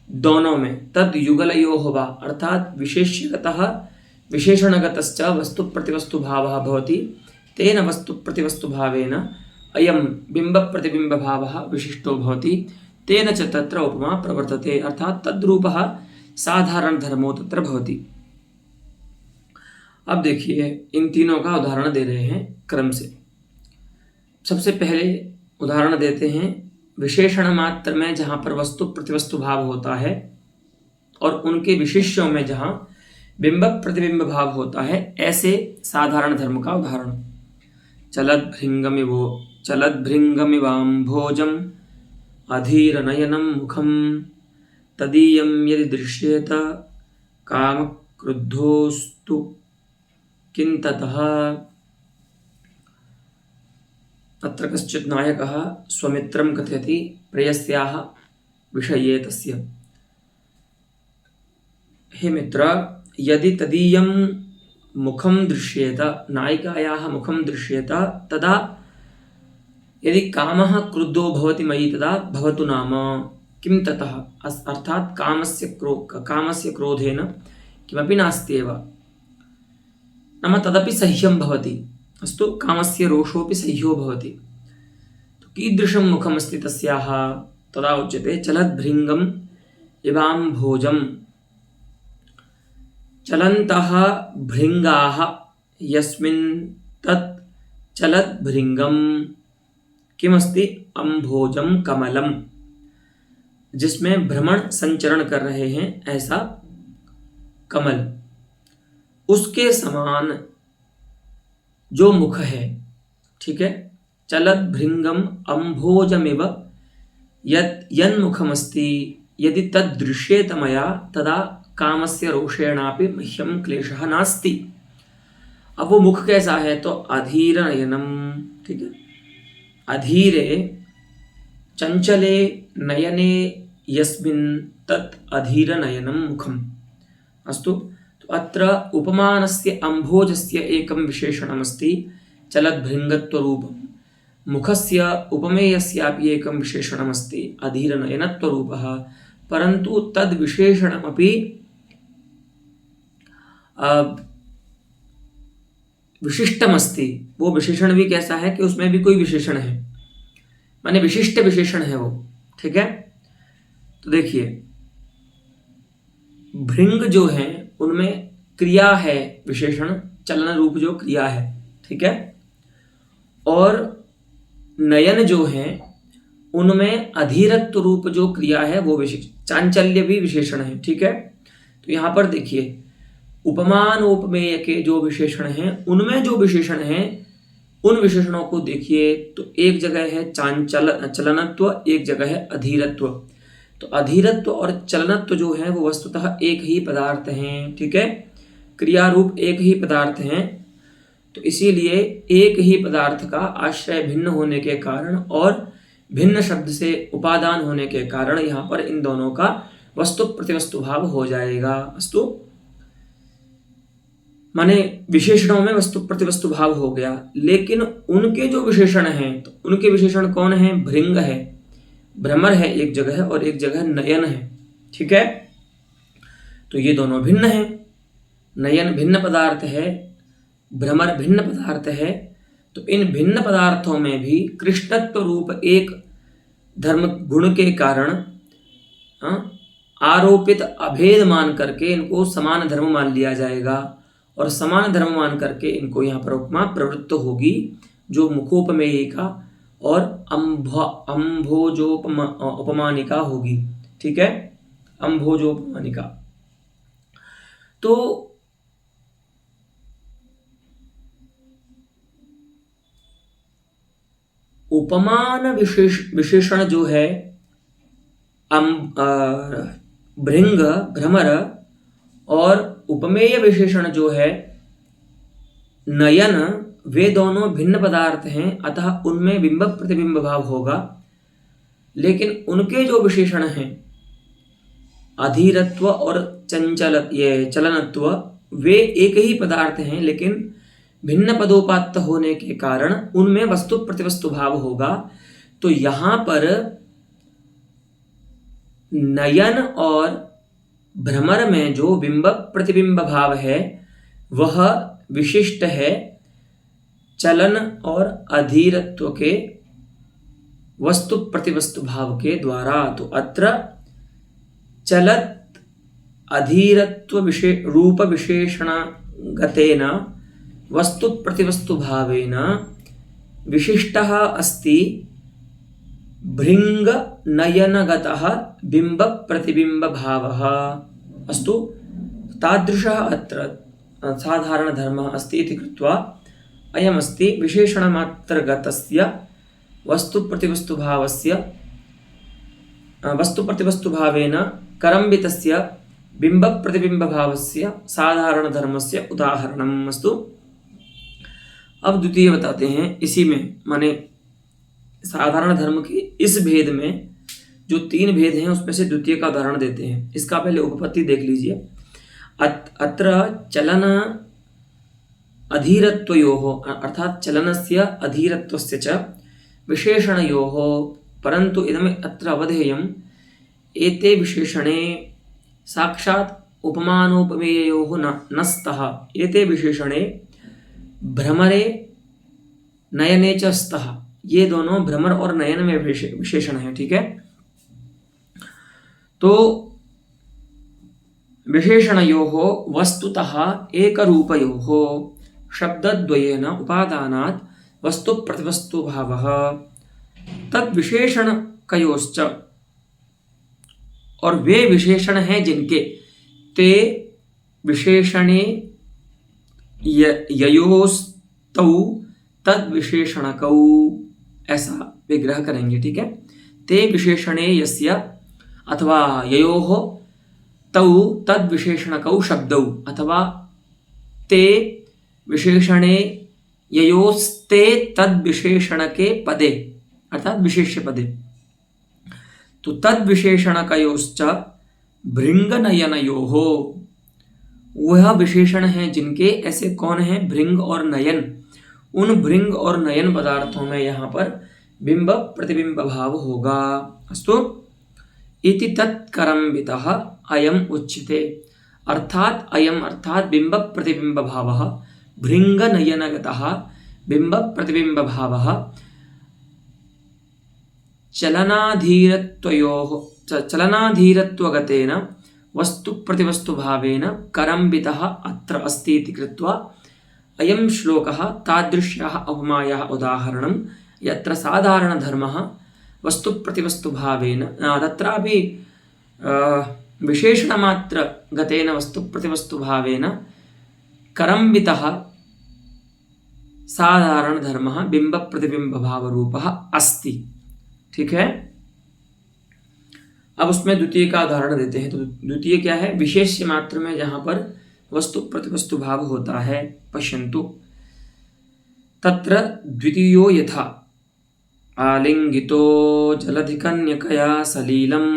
दोनों में तद युगलयोः वा अर्थात विशेष्यगतः विशेषणगतश्च वस्तु प्रतिवस्तु भावः भवति, तेन वस्तु प्रतिवस्तु भावेन अयं बिंब प्रतिबिंब भावः विशिष्टो भवति, तेन च तत्र उपमा प्रवर्तते अर्थात तद्रूपः साधारण धर्मो तत्र भवति। अब देखिए इन तीनों का उदाहरण दे रहे हैं क्रम से। सबसे पहले उदाहरण देते हैं विशेषण मात्र में जहाँ पर वस्तु प्रतिवस्तु भाव होता है और उनके विशेष्यों में जहाँ बिंब प्रतिबिंब भाव होता है, ऐसे साधारण धर्म का उदाहरण। चलद्भृंगमिवाम्भोजम् अधीरनयनं मुखं तदीयं यदि दृश्येत कामक्रुद्धोस्तु किन्ततः। अत्र कश्चित् नायकः स्वमित्रं कथयति प्रेयस्याः विषये तस्य। हे मित्र, यदि तदीयं मुखं दृश्येत, नायिकायाः मुखं दृश्येत, तदा यदि कामः क्रुद्धो भवति मयि तदा भवतु नाम किं ततः, अर्थात कामस्य क्रोधेन किमपि नास्त्येव, नाम तदपि सह्यं भवति। अस्तु, कामस्य रोषोऽपि सह्यो भवति। तो कीदृशं मुखमस्ति तस्याः, तदा उच्यते चलद्भृङ्गम् इवाम्भोजम्। चलन्तः भृङ्गाः यस्मिन् तत् चलद्भृङ्गम् किमस्ति, अम्भोजं कमलम, जिसमें भ्रमण संचरण कर रहे हैं ऐसा कमल, उसके समान जो मुख है। ठीक है, चलद्भृङ्गम् अम्भोजमिव यन्मुखमस्ति यदि तद्दृश्येत मया तदा कामस्य रोषेणापि मह्यं क्लेशः नास्ति। अब वो मुख कैसा है, तो अधीर नयनम। ठीक है, अधीरे चंचले नयने यस्मिन् तत् अधीर नयनम मुखम। अस्तु, तो अत्र उपमानस्य अम्भोजस्य एकं विशेषणमस्ति चलद्भृङ्गत्वरूपम्, मुखस्य उपमेयस्यापि एकं विशेषणमस्ति अधीरनयनत्वरूपः, परन्तु तद्विशेषणमपि विशिष्टमस्ति। वो विशेषण भी कैसा है कि उसमें भी कोई विशेषण है, माने विशिष्ट विशेषण है वो। ठीक है, तो देखिए भृंग जो है उनमें क्रिया है विशेषण, चलन रूप जो क्रिया है। ठीक है, और नयन जो है उनमें अधीरत्व रूप जो क्रिया है वो विशेषण, चांचल्य भी विशेषण है। ठीक है, तो यहाँ पर देखिए उपमान उपमेय के जो विशेषण हैं उनमें जो विशेषण हैं उन विशेषणों को देखिए, तो एक जगह है चलनत्व, एक जगह है अधीरत्व। तो अधीरत्व और चलनत्व जो है वो वस्तुतः एक ही पदार्थ हैं। ठीक है, क्रिया रूप एक ही पदार्थ हैं, तो इसीलिए एक ही पदार्थ का आश्रय भिन्न होने के कारण और भिन्न शब्द से उपादान होने के कारण यहाँ पर इन दोनों का वस्तु प्रतिवस्तु भाव हो जाएगा। अस्तु, माने विशेषणों में वस्तु प्रतिवस्तु भाव हो गया, लेकिन उनके जो विशेषण हैं तो उनके विशेषण कौन है, भृंग है, भ्रमर है एक जगह और एक जगह नयन है। ठीक है, तो ये दोनों भिन्न हैं, नयन भिन्न पदार्थ है, भ्रमर भिन्न पदार्थ है। तो इन भिन्न पदार्थों में भी कृष्णत्व रूप एक धर्म गुण के कारण आरोपित अभेद मान करके इनको समान धर्म मान लिया जाएगा, और समान धर्म मान करके इनको यहाँ पर उपमा प्रवृत्त होगी जो मुखोपमेय का और उपमानिका होगी। ठीक है, उपमानिका। तो उपमान विशेषण जो है भृंग, भ्रमर, और उपमेय विशेषण जो है नयन, वे दोनों भिन्न पदार्थ हैं, अतः उनमें बिंब प्रतिबिंब भाव होगा। लेकिन उनके जो विशेषण हैं अधीरत्व और चलनत्व, वे एक ही पदार्थ हैं, लेकिन भिन्न पदोपात्त होने के कारण उनमें वस्तु प्रतिवस्तु भाव होगा। तो यहां पर नयन और भ्रमर में जो बिंब प्रतिबिंब भाव है वह विशिष्ट है चलन और अधीरत्व के वस्तु प्रतिवस्तु भाव के द्वारा। तो अत्र चलत अधीरत्व रूप विशेषण गतेन वस्तु प्रतिवस्तु भावेन विशिष्टः अस्ति भृंग नयनगतः बिंब प्रतिबिंब भावः। अस्तु, तादृशः अत्र साधारण धर्मः अस्ति इति कृत्वा अयमस्ति विशेषणमात्रगतस्य वस्तु प्रतिवस्तु भावेन करम्बितस्य बिंब प्रतिबिंब भावस्य साधारण धर्मस्य उदाहरणम्। अस्तु, अब द्वितीय बताते हैं। इसी में माने साधारण धर्म के इस भेद में जो 3 भेद हैं उसमें से द्वितीय का उदाहरण देते हैं। इसका पहले उपपत्ति देख लीजिए। अत्र चलन अधीरत्वयोः अर्थात चलनस्य अधीरत्वस्य च विशेषणयोः, परन्तु इदम् अत्र अवधेयम् एते विशेषणे साक्षात् उपमानोपमेययोः न स्तः। एते विशेषणे भ्रमरे नयने च स्तः। ये दोनों भ्रमर और नयन में विशेषण है। ठीक है, तो विशेषणयोः वस्तुतः एकरूपयोः शब्दद्वयेन उपादानात् वस्तु प्रतिवस्तु भावः तद्विशेषणकयोश्च, और वे विशेषण हैं जिनके ते विशेषणे ययोस्तौ तद्विशेषणकौ, ऐसा विग्रह करेंगे। ठीक है, ते विशेषणे यस्य अथवा ययोः तौ तद्विशेषणकौ शब्दौ, अथवा ते विशेषणे ययोस्ते तद्विशेषणके पदे अर्थात विशेष्य पदे। तो तद्विशेषणकयोश्च भृंगनयनयोः, वह विशेषण हैं जिनके, ऐसे कौन है, भृंग और नयन। उन भृंग और नयन पदार्थों में यहाँ पर बिंब प्रतिबिंब भाव होगा। अस्तु, इति तत्करम्बितः अयम् उच्यते, अर्थात अयम अर्थात बिंब प्रतिबिंब भावः भृंग नयनगतः बिंब प्रतिबिंब भावः चलनाधीरत्वगतेन वस्तु प्रतिवस्तु भावेन करम्बितः अत्र अस्ति इति कृत्वा अयं श्लोकः तादृश्याः उपमायाः उदाहरणं यत्र साधारणधर्मः वस्तु प्रतिवस्तु भावेन, तत्रापि विशेषणमात्र गतेन वस्तु प्रतिवस्तु भावेन करम्बितः साधारण धर्मः बिंब प्रतिबिंब भाव रूपः अस्ति। ठीक है, अब उसमें द्वितीय का उदाहरण देते हैं। तो द्वितीय क्या है, विशेष्य मात्र में जहां पर वस्तु प्रतिवस्तु भाव होता है। पश्यन्तु, तत्र द्वितीयो यथा आलिंगितो जलधिकन्यकया सलीलं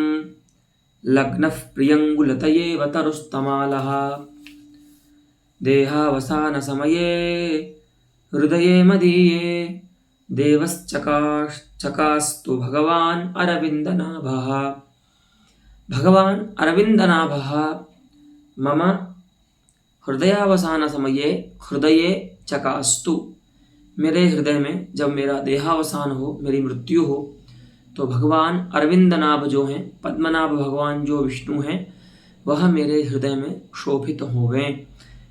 लग्नः प्रियंगुलतयेव तरुस्तमालः देहावसान समये हृदये मदीये देवश्चकास्तु भगवान् अरविन्दनाभः। भगवान् अरविन्दनाभः मम हृदयावसान समये हृदये चकास्तु, मेरे हृदय में जब मेरा देहावसान हो, मेरी मृत्यु हो, तो भगवान अरविंदनाभ जो हैं, पद्मनाभ भगवान जो विष्णु हैं, वह मेरे हृदय में शोभित होवें।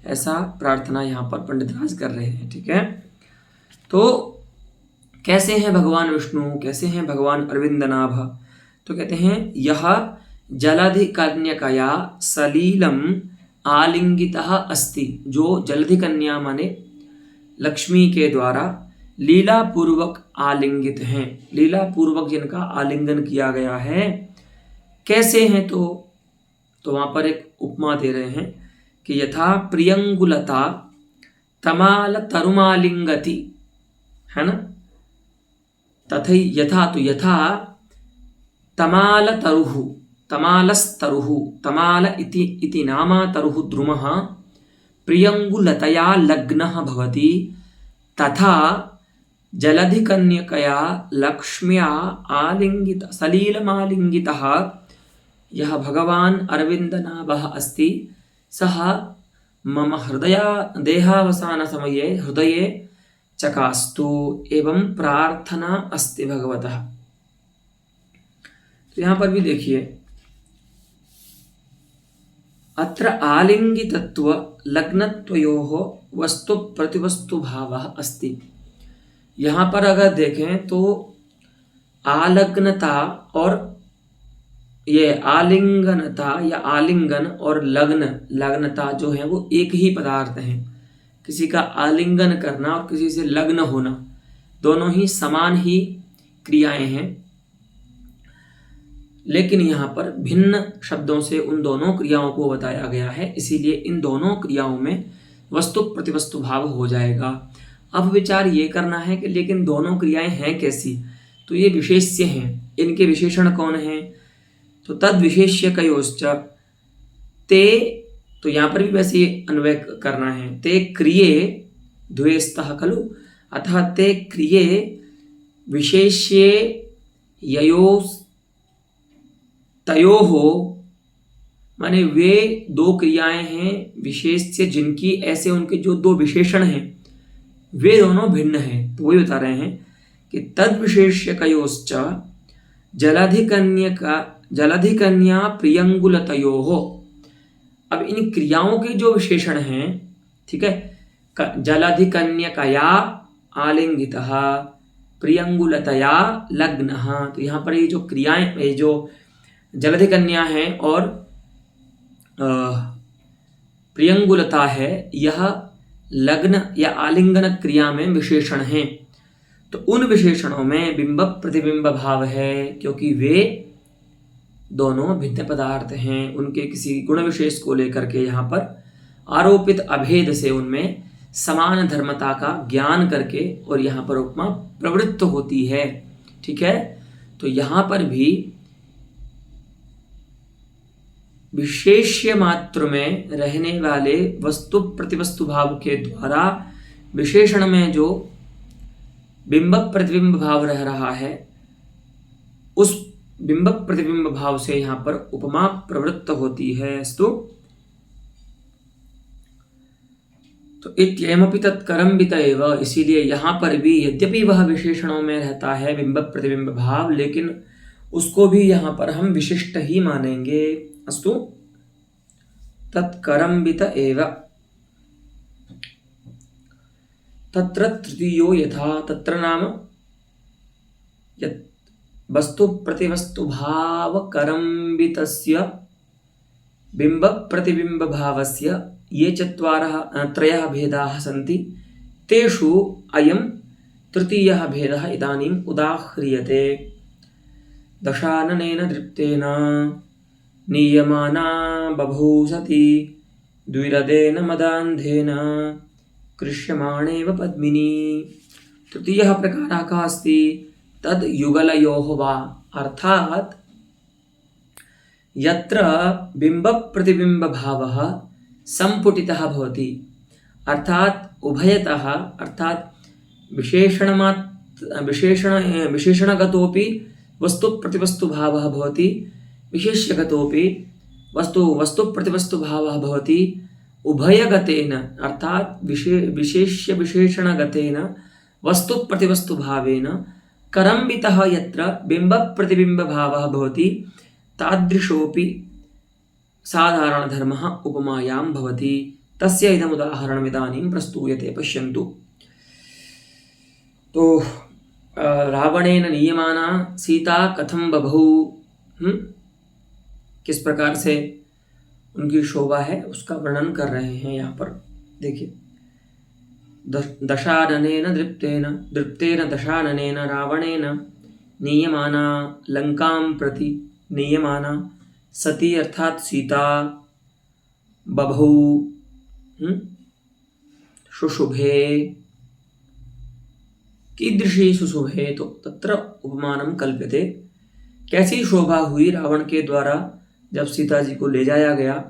ऐसा प्रार्थना यहाँ पर पंडित राज कर रहे हैं। ठीक है, तो कैसे हैं भगवान विष्णु, कैसे हैं भगवान अरविंदनाभ? तो कहते हैं यह जलधिकन्यकया सलीलम आलिंगितः अस्ति। जो जलधिकन्या माने लक्ष्मी के द्वारा लीला पूर्वक आलिंगित हैं, लीला पूर्वक जिनका आलिंगन किया गया है। कैसे हैं? तो वहां पर एक उपमा दे रहे हैं कि यथा प्रियंगुलता तमाल तरुमालिंगति, है ना, तथा यथा, तो यथा तमाल तरुः, तमालस्तरुः, तमाल इति नामा तरुः द्रुमः प्रियंगुलतया लग्नः भवति, तथा जलधिकन्यकया लक्ष्म्या आलिंगित सलीलमालिंगितः यः भगवान अरविंदनाभः अस्ति, सः मम देहावसान समये हृदये चकास्तु एवं प्रार्थना अस्ति भगवतः। तो यहाँ पर भी देखिए, अत्र आलिंगितत्व लग्नत्वयोः वस्तु प्रतिवस्तु भावः अस्ति। यहाँ पर अगर देखें तो आलग्नता और ये आलिंगनता या आलिंगन और लग्नता जो है वो एक ही पदार्थ हैं। किसी का आलिंगन करना और किसी से लग्न होना दोनों ही समान ही क्रियाएं हैं, लेकिन यहाँ पर भिन्न शब्दों से उन दोनों क्रियाओं को बताया गया है, इसीलिए इन दोनों क्रियाओं में वस्तु प्रतिवस्तु भाव हो जाएगा। अब विचार ये करना है कि लेकिन दोनों क्रियाएं हैं कैसी? तो ये विशेष्य हैं, इनके विशेषण कौन हैं? तो तद विशेष्यकयोश्च ते, तो यहाँ पर भी वैसे अन्वय करना है, ते क्रिये द्वेस्तः खलु, अतः ते क्रिये विशेष्ये तयोः, माने वे दो क्रियाएं हैं विशेष्य जिनकी ऐसे उनके जो दो विशेषण हैं वे दोनों भिन्न हैं। तो वही बता रहे हैं कि तद विशेष्यकयोश्च जलधिकन्या प्रियंगुलतयोः। अब इन क्रियाओं के जो विशेषण हैं, ठीक है, जलधिकन्यकया आलिंगितः प्रियंगुलतया लग्नः, तो यहाँ पर ये जो क्रियाएं, ये जो जलधिकन्या है और प्रियंगुलता है, यह लग्न या आलिंगन क्रिया में विशेषण हैं। तो उन विशेषणों में बिंब प्रतिबिंब भाव है, क्योंकि वे दोनों भिन्न पदार्थ हैं। उनके किसी गुण विशेष को लेकर के यहाँ पर आरोपित अभेद से उनमें समान धर्मता का ज्ञान करके और यहाँ पर उपमा प्रवृत्त होती है। ठीक है, तो यहाँ पर भी विशेष्य मात्र में रहने वाले वस्तु प्रतिवस्तु भाव के द्वारा विशेषण में जो बिंब प्रतिबिंब भाव रह रहा है, उस बिंब प्रतिबिंब भाव से यहाँ पर उपमा प्रवृत्त होती है। तो इत्ययमपि तत्करम्बित एव, इसीलिए यहाँ पर भी यद्यपि वह विशेषणों में रहता है बिंब प्रतिबिंब भाव, लेकिन उसको भी यहाँ पर हम विशिष्ट ही मानेंगे। अस्तु, तत्करम्बित एव। तत्र तृतीयो यथा, तत्र नाम यत् वस्तु प्रतिवस्तु भाव करम्बितस्य बिंब प्रतिबिंब भावस्य ये त्रयः भेदाः सन्ति, तेषु अयं तृतीयः भेदः इदानीम् उदाह्रियते। दशाननेन दृप्तेन नीयमाना बभूसति द्विरदेन मदान्धेन कृष्यमाणेव पद्मिनी। तृतीयः प्रकारः कः अस्ति? तद् युगलयोः वा, अर्थात् यत्र बिंब प्रतिबिंब भावः संपुटितः भवति, अर्थात् उभयतः, अर्थात् विशेषणगतोपि वस्तु प्रतिवस्तु भावः भवति, विशेष्यगतोपि वस्तु प्रतिवस्तु भावः भवति। उभयगतेन अर्थात् विशेष्य विशेषणगतेन वस्तु प्रतिवस्तु भावेन करम्बितः यत्र बिंब प्रतिबिंब भावः भवति, तादृशोपि साधारणधर्मः उपमायां भवति। तस्य इदम् उदाहरणम् इदानीं प्रस्तूयते, पश्यन्तु। तो रावणेन नीयमाना सीता कथम बभौ, किस प्रकार से उनकी शोभा है उसका वर्णन कर रहे हैं यहाँ पर। देखिए, दशाननेन दृप्तेन दशाननेन रावणेन नीयमाना लंकां प्रति नीयमाना सती अर्थात सीता बभौ शुशुभे, कीदृशी शुशुभे, तो तत्र उपमानं कल्प्यते, कैसी शोभा हुई रावण के द्वारा जब सीता जी को ले जाया गया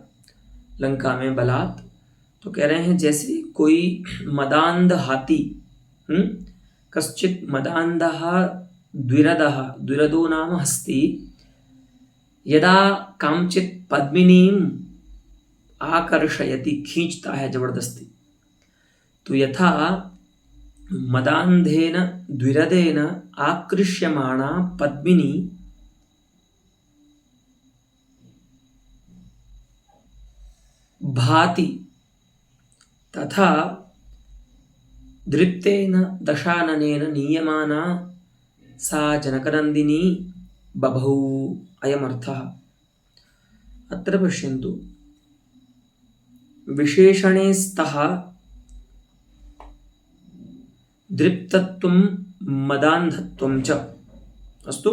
लंका में बलात्। तो कह रहे हैं जैसे कोई मदान्ध हाथी, कश्चित् मदान्धः द्विरदः, द्विरदो नाम हस्ती, यदा कांचित पद्मिनीम आकर्षयति, खींचता है जबरदस्ती, तो यथा मदान्धेन द्विरदेन आकृष्यमाणा पद्मिनी भाति, तथा दृप्तेन दशाननेन नीयमाना सा जनकनन्दिनी बभौ, अयमर्थः। अत्र पश्यन्तु, विशेषणे स्तः दृप्तत्वं मदान्धत्वं च। अस्तु,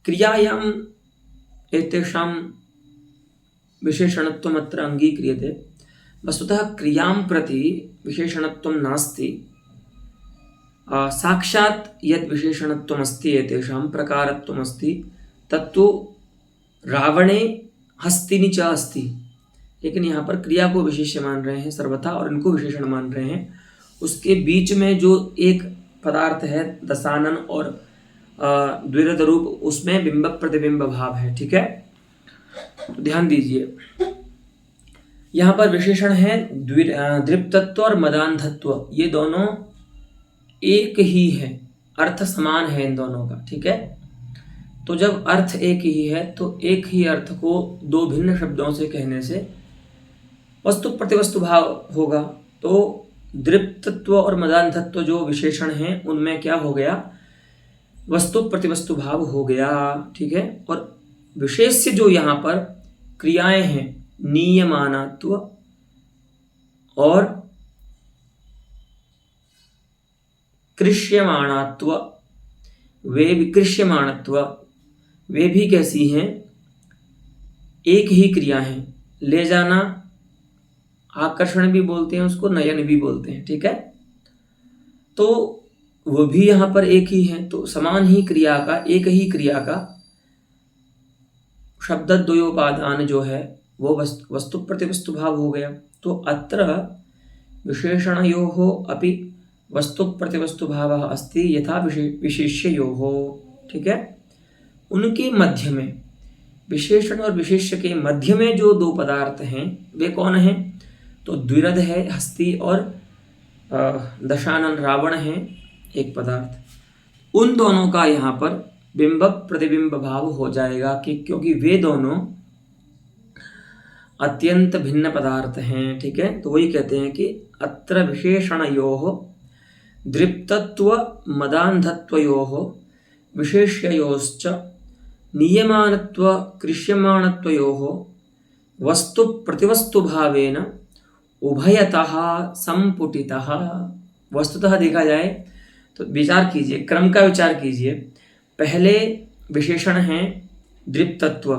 क्रियायाम् एतेषां विशेषणत्वम् अत्र अङ्गीक्रियते। वस्तुतः क्रियां प्रति विशेषणत्वं नास्ति, साक्षात् यद् विशेषणत्वम् अस्ति एतेषां प्रकारत्वम् अस्ति तत्तु रावणे हस्तिनि च अस्ति, लेकिन यहाँ पर क्रिया को विशेष्य मान रहे हैं सर्वथा और इनको विशेषण मान रहे हैं। उसके बीच में जो एक पदार्थ है दशानन और द्विरद रूप, उसमें बिंब प्रतिबिंब भाव है। ठीक है, तो ध्यान दीजिए, यहाँ पर विशेषण है दृप्तत्व और मदान्धत्व, ये दोनों एक ही है, अर्थ समान है इन दोनों का। ठीक है, तो जब अर्थ एक ही है तो एक ही अर्थ को दो भिन्न शब्दों से कहने से वस्तु प्रतिवस्तु भाव होगा। तो दृप्तत्व और मदान्धत्व जो विशेषण हैं उनमें क्या हो गया, वस्तु प्रतिवस्तु भाव हो गया। ठीक है, और विशेष्य जो यहाँ पर क्रियाएं हैं नीयमानत्व और कृष्यमाणत्व, वे विकृष्यमाणत्व, वे भी कैसी हैं, एक ही क्रिया हैं। ले जाना आकर्षण भी बोलते हैं उसको, नयन भी बोलते हैं। ठीक है, तो वो भी यहाँ पर एक ही है, तो समान ही क्रिया का, एक ही क्रिया का शब्दद्वयोपादान जो है वो वस्तु प्रतिवस्तु भाव हो गया। तो अत्र विशेषणयोः अपि वस्तु प्रतिवस्तु भावः अस्ति यथा विशेष्ययोः। ठीक है, उनके मध्य में, विशेषण और विशेष्य के मध्य में जो दो पदार्थ हैं वे कौन हैं, तो द्विरद है हस्ती और दशानन रावण है एक पदार्थ। उन दोनों का यहाँ पर बिंब प्रतिबिंब भाव हो जाएगा कि क्योंकि वे दोनों अत्यंत भिन्न पदार्थ हैं। ठीक है, तो वही कहते हैं कि अत्र विशेषणयोः दृप्तत्व मदान्धत्वयोः विशेष्ययोश्च नियमानत्व कृष्यमाणत्वयोः वस्तु प्रतिवस्तु भावेन उभयतः संपुटितः। वस्तुतः देखा जाए तो विचार कीजिए, क्रम का विचार कीजिए। पहले विशेषण है दृप्तत्व,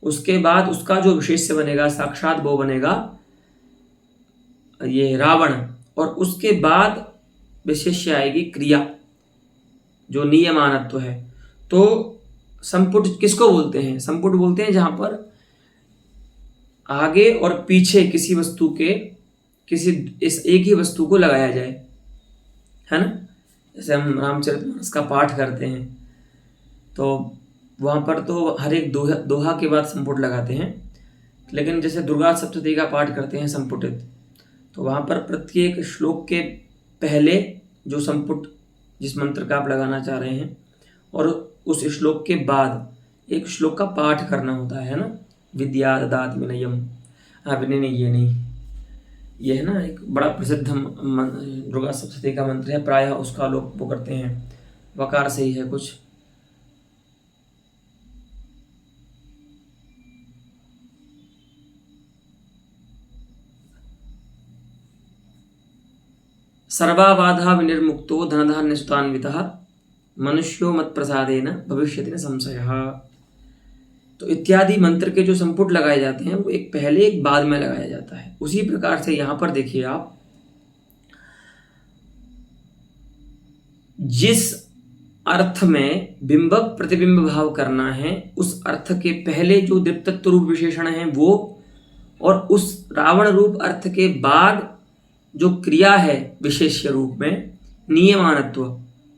उसके बाद उसका जो विशेष्य बनेगा साक्षात वो बनेगा ये रावण, और उसके बाद विशेष्य आएगी क्रिया जो नियमानत्व है। तो संपुट किसको बोलते हैं, संपुट बोलते हैं जहां पर आगे और पीछे किसी वस्तु के किसी इस एक ही वस्तु को लगाया जाए, है ना। जैसे हम रामचरितमानस का पाठ करते हैं तो वहाँ पर तो हर एक दोहा के बाद संपुट लगाते हैं, लेकिन जैसे दुर्गा सप्तशती का पाठ करते हैं संपुटित, तो वहाँ पर प्रत्येक श्लोक के पहले जो संपुट जिस मंत्र का आप लगाना चाह रहे हैं और उस श्लोक के बाद एक श्लोक का पाठ करना होता है ना। विद्या ददाति विनयम, विनय नहीं, ये नहीं, ये है ना एक बड़ा प्रसिद्ध दुर्गा सप्तशती का मंत्र है, प्रायः उसका लोग वो करते हैं, वकार से ही है कुछ। सर्वाबाधा विनिर्मुक्तो धनधान्य सुतान्वितः मनुष्यो मत प्रसादेन भविष्यति न संशयः। तो इत्यादि मंत्र के जो संपुट लगाए जाते हैं वो एक पहले एक बाद में लगाया जाता है। उसी प्रकार से यहाँ पर देखिए आप, जिस अर्थ में बिंबक प्रतिबिंब भाव करना है उस अर्थ के पहले जो दृप्तत्व रूप विशेषण है वो, और उस रावण रूप अर्थ के बाद जो क्रिया है विशेष्य रूप में नियमानत्व,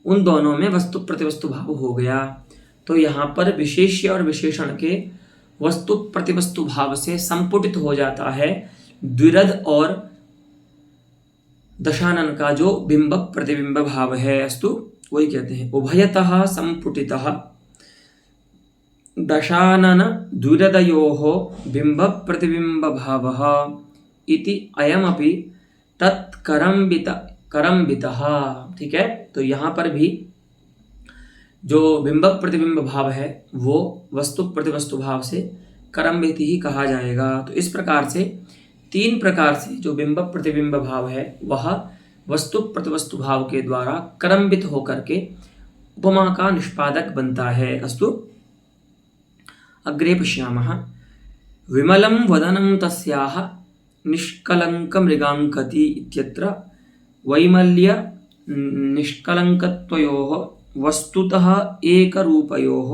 उन दोनों में वस्तु प्रतिवस्तु भाव हो गया। तो यहाँ पर विशेष्य और विशेषण के वस्तु प्रतिवस्तु भाव से संपुटित हो जाता है द्विरद और दशानन का जो बिंबक प्रतिबिंब भाव है। अस्तु, वही कहते हैं उभयतः संपुटितः दशानन द्विरदयोः बिंबक प्रतिबिंब भावः इति अयमपि तत्करम्बितः। ठीक है, तो यहाँ पर भी जो बिंबक प्रतिबिंब भाव है वो वस्तु प्रतिवस्तु भाव से करम्बित ही कहा जाएगा। तो इस प्रकार से तीन प्रकार से जो बिंबक प्रतिबिंब भाव है वह वस्तु प्रतिवस्तु भाव के द्वारा करम्बित होकर के उपमा का निष्पादक बनता है। अस्तु, अग्रे पश्यामः। विमलं वदनं तस्याः निष्कलङ्कमृगाङ्कति इत्यत्र वैमल्य निष्कलङ्कत्वयोः वस्तुतः एकरूपयोः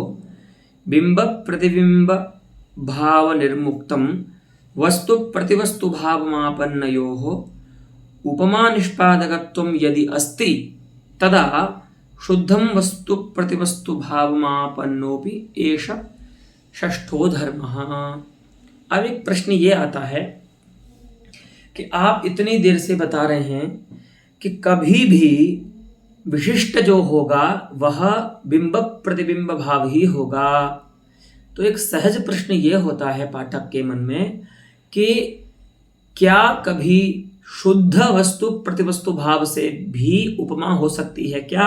बिंबक प्रतिबिंब भाव निर्मुक्तं वस्तु प्रतिवस्तु भावमापन्नयोः उपमा निष्पादकत्वं यदि अस्ति तदा शुद्धं वस्तु प्रतिवस्तु भावमापन्नोपि एष षष्ठो धर्मः। अब एक प्रश्न ये आता है कि आप इतनी देर से बता रहे हैं कि कभी भी विशिष्ट जो होगा वह बिंबक प्रतिबिंब भाव ही होगा। तो एक सहज प्रश्न ये होता है पाठक के मन में कि क्या कभी शुद्ध वस्तु प्रतिवस्तु भाव से भी उपमा हो सकती है क्या?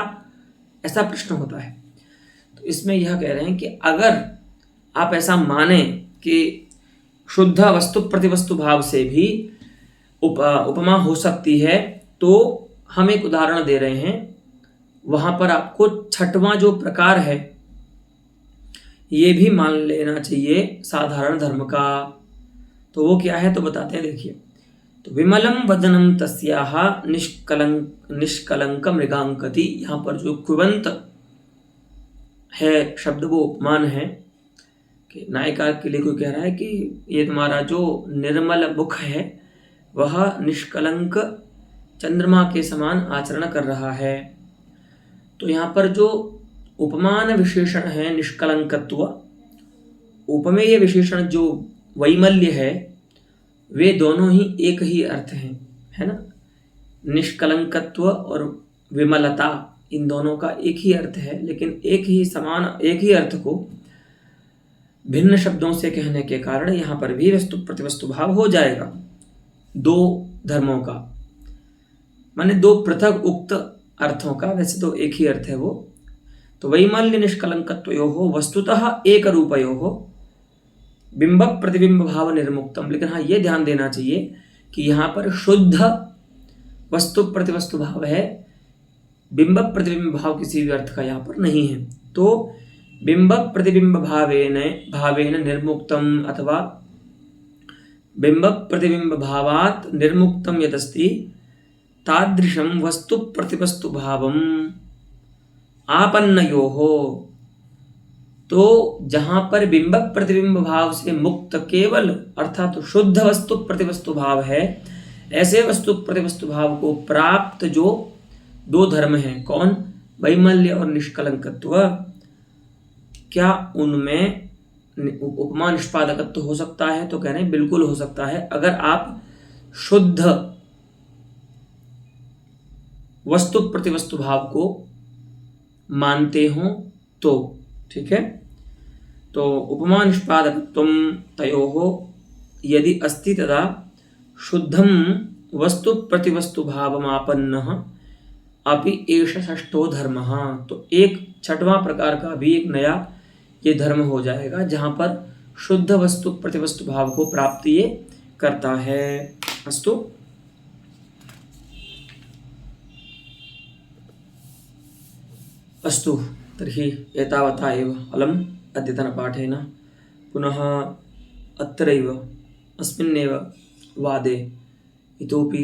ऐसा प्रश्न होता है। तो इसमें यह कह रहे हैं कि अगर आप ऐसा माने कि शुद्ध वस्तु प्रतिवस्तु भाव से भी उपमा हो सकती है, तो हम एक उदाहरण दे रहे हैं। वहां पर आपको छठवां जो प्रकार है ये भी मान लेना चाहिए साधारण धर्म का। तो वो क्या है तो बताते हैं, देखिए। तो विमलम वदनम तस्याः निष्कलंक मृगांकति, यहाँ पर जो कुवंत है शब्द वो उपमान है कि नायिका के लिए कोई कह रहा है कि ये तुम्हारा जो निर्मल मुख है वह निष्कलंक चंद्रमा के समान आचरण कर रहा है। तो यहाँ पर जो उपमान विशेषण है निष्कलंकत्व, उपमेय विशेषण जो वैमल्य है, वे दोनों ही एक ही अर्थ हैं, है ना। निष्कलंकत्व और विमलता, इन दोनों का एक ही अर्थ है, लेकिन एक ही अर्थ को भिन्न शब्दों से कहने के कारण यहाँ पर भी वस्तु प्रतिवस्तु भाव हो जाएगा दो धर्मों का, माने दो पृथक उक्त अर्थों का। वैसे तो एक ही अर्थ है वो। तो वैमल्य निष्कलंकत्वयोः वस्तुतः एक रूपयोः बिंबक प्रतिबिंब भाव निर्मुक्तम। लेकिन हाँ, ये ध्यान देना चाहिए कि यहाँ पर शुद्ध वस्तु प्रतिवस्तु भाव है, बिंबक प्रतिबिंब भाव किसी भी अर्थ का यहाँ पर नहीं है। तो बिंबक प्रतिबिंब भावेन निर्मुक्तम अथवा बिंबक प्रतिबिंब भावात् निर्मुक्तम यदस्ति तादृशं वस्तु प्रतिवस्तु भावम आपन्नयोः। तो जहां पर बिंबक प्रतिबिंब भाव से मुक्त केवल अर्थात शुद्ध वस्तु प्रतिवस्तु भाव है, ऐसे वस्तु प्रतिवस्तु भाव को प्राप्त जो दो धर्म हैं, कौन? वैमल्य और निष्कलंकत्व, क्या उनमें उपमा निष्पादकत्व हो सकता है? तो कह रहे हैं बिल्कुल हो सकता है, अगर आप शुद्ध वस्तु प्रतिवस्तु भाव को मानते हो तो। ठीक है, तो उपमा निष्पादकत्वं तयोः यदि अस्ति तदा शुद्धं वस्तु प्रतिवस्तु भावमापन्नः अपि एष षष्ठो धर्मः। तो एक छठवां प्रकार का भी एक नया ये धर्म हो जाएगा जहाँ पर शुद्ध वस्तु प्रतिवस्तु भाव को प्राप्त ये करता है। अस्तु अस्तु तर्हि एतावता एव अलम् अद्यतनपाठेन। पुनः अत्रैव अस्मिन्नेव वादे इतोपि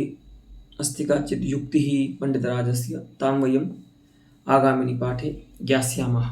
अस्ति काचित् युक्तिः पण्डितराजस्य, तां वयम् आगामिनि पाठे ज्ञास्यामः।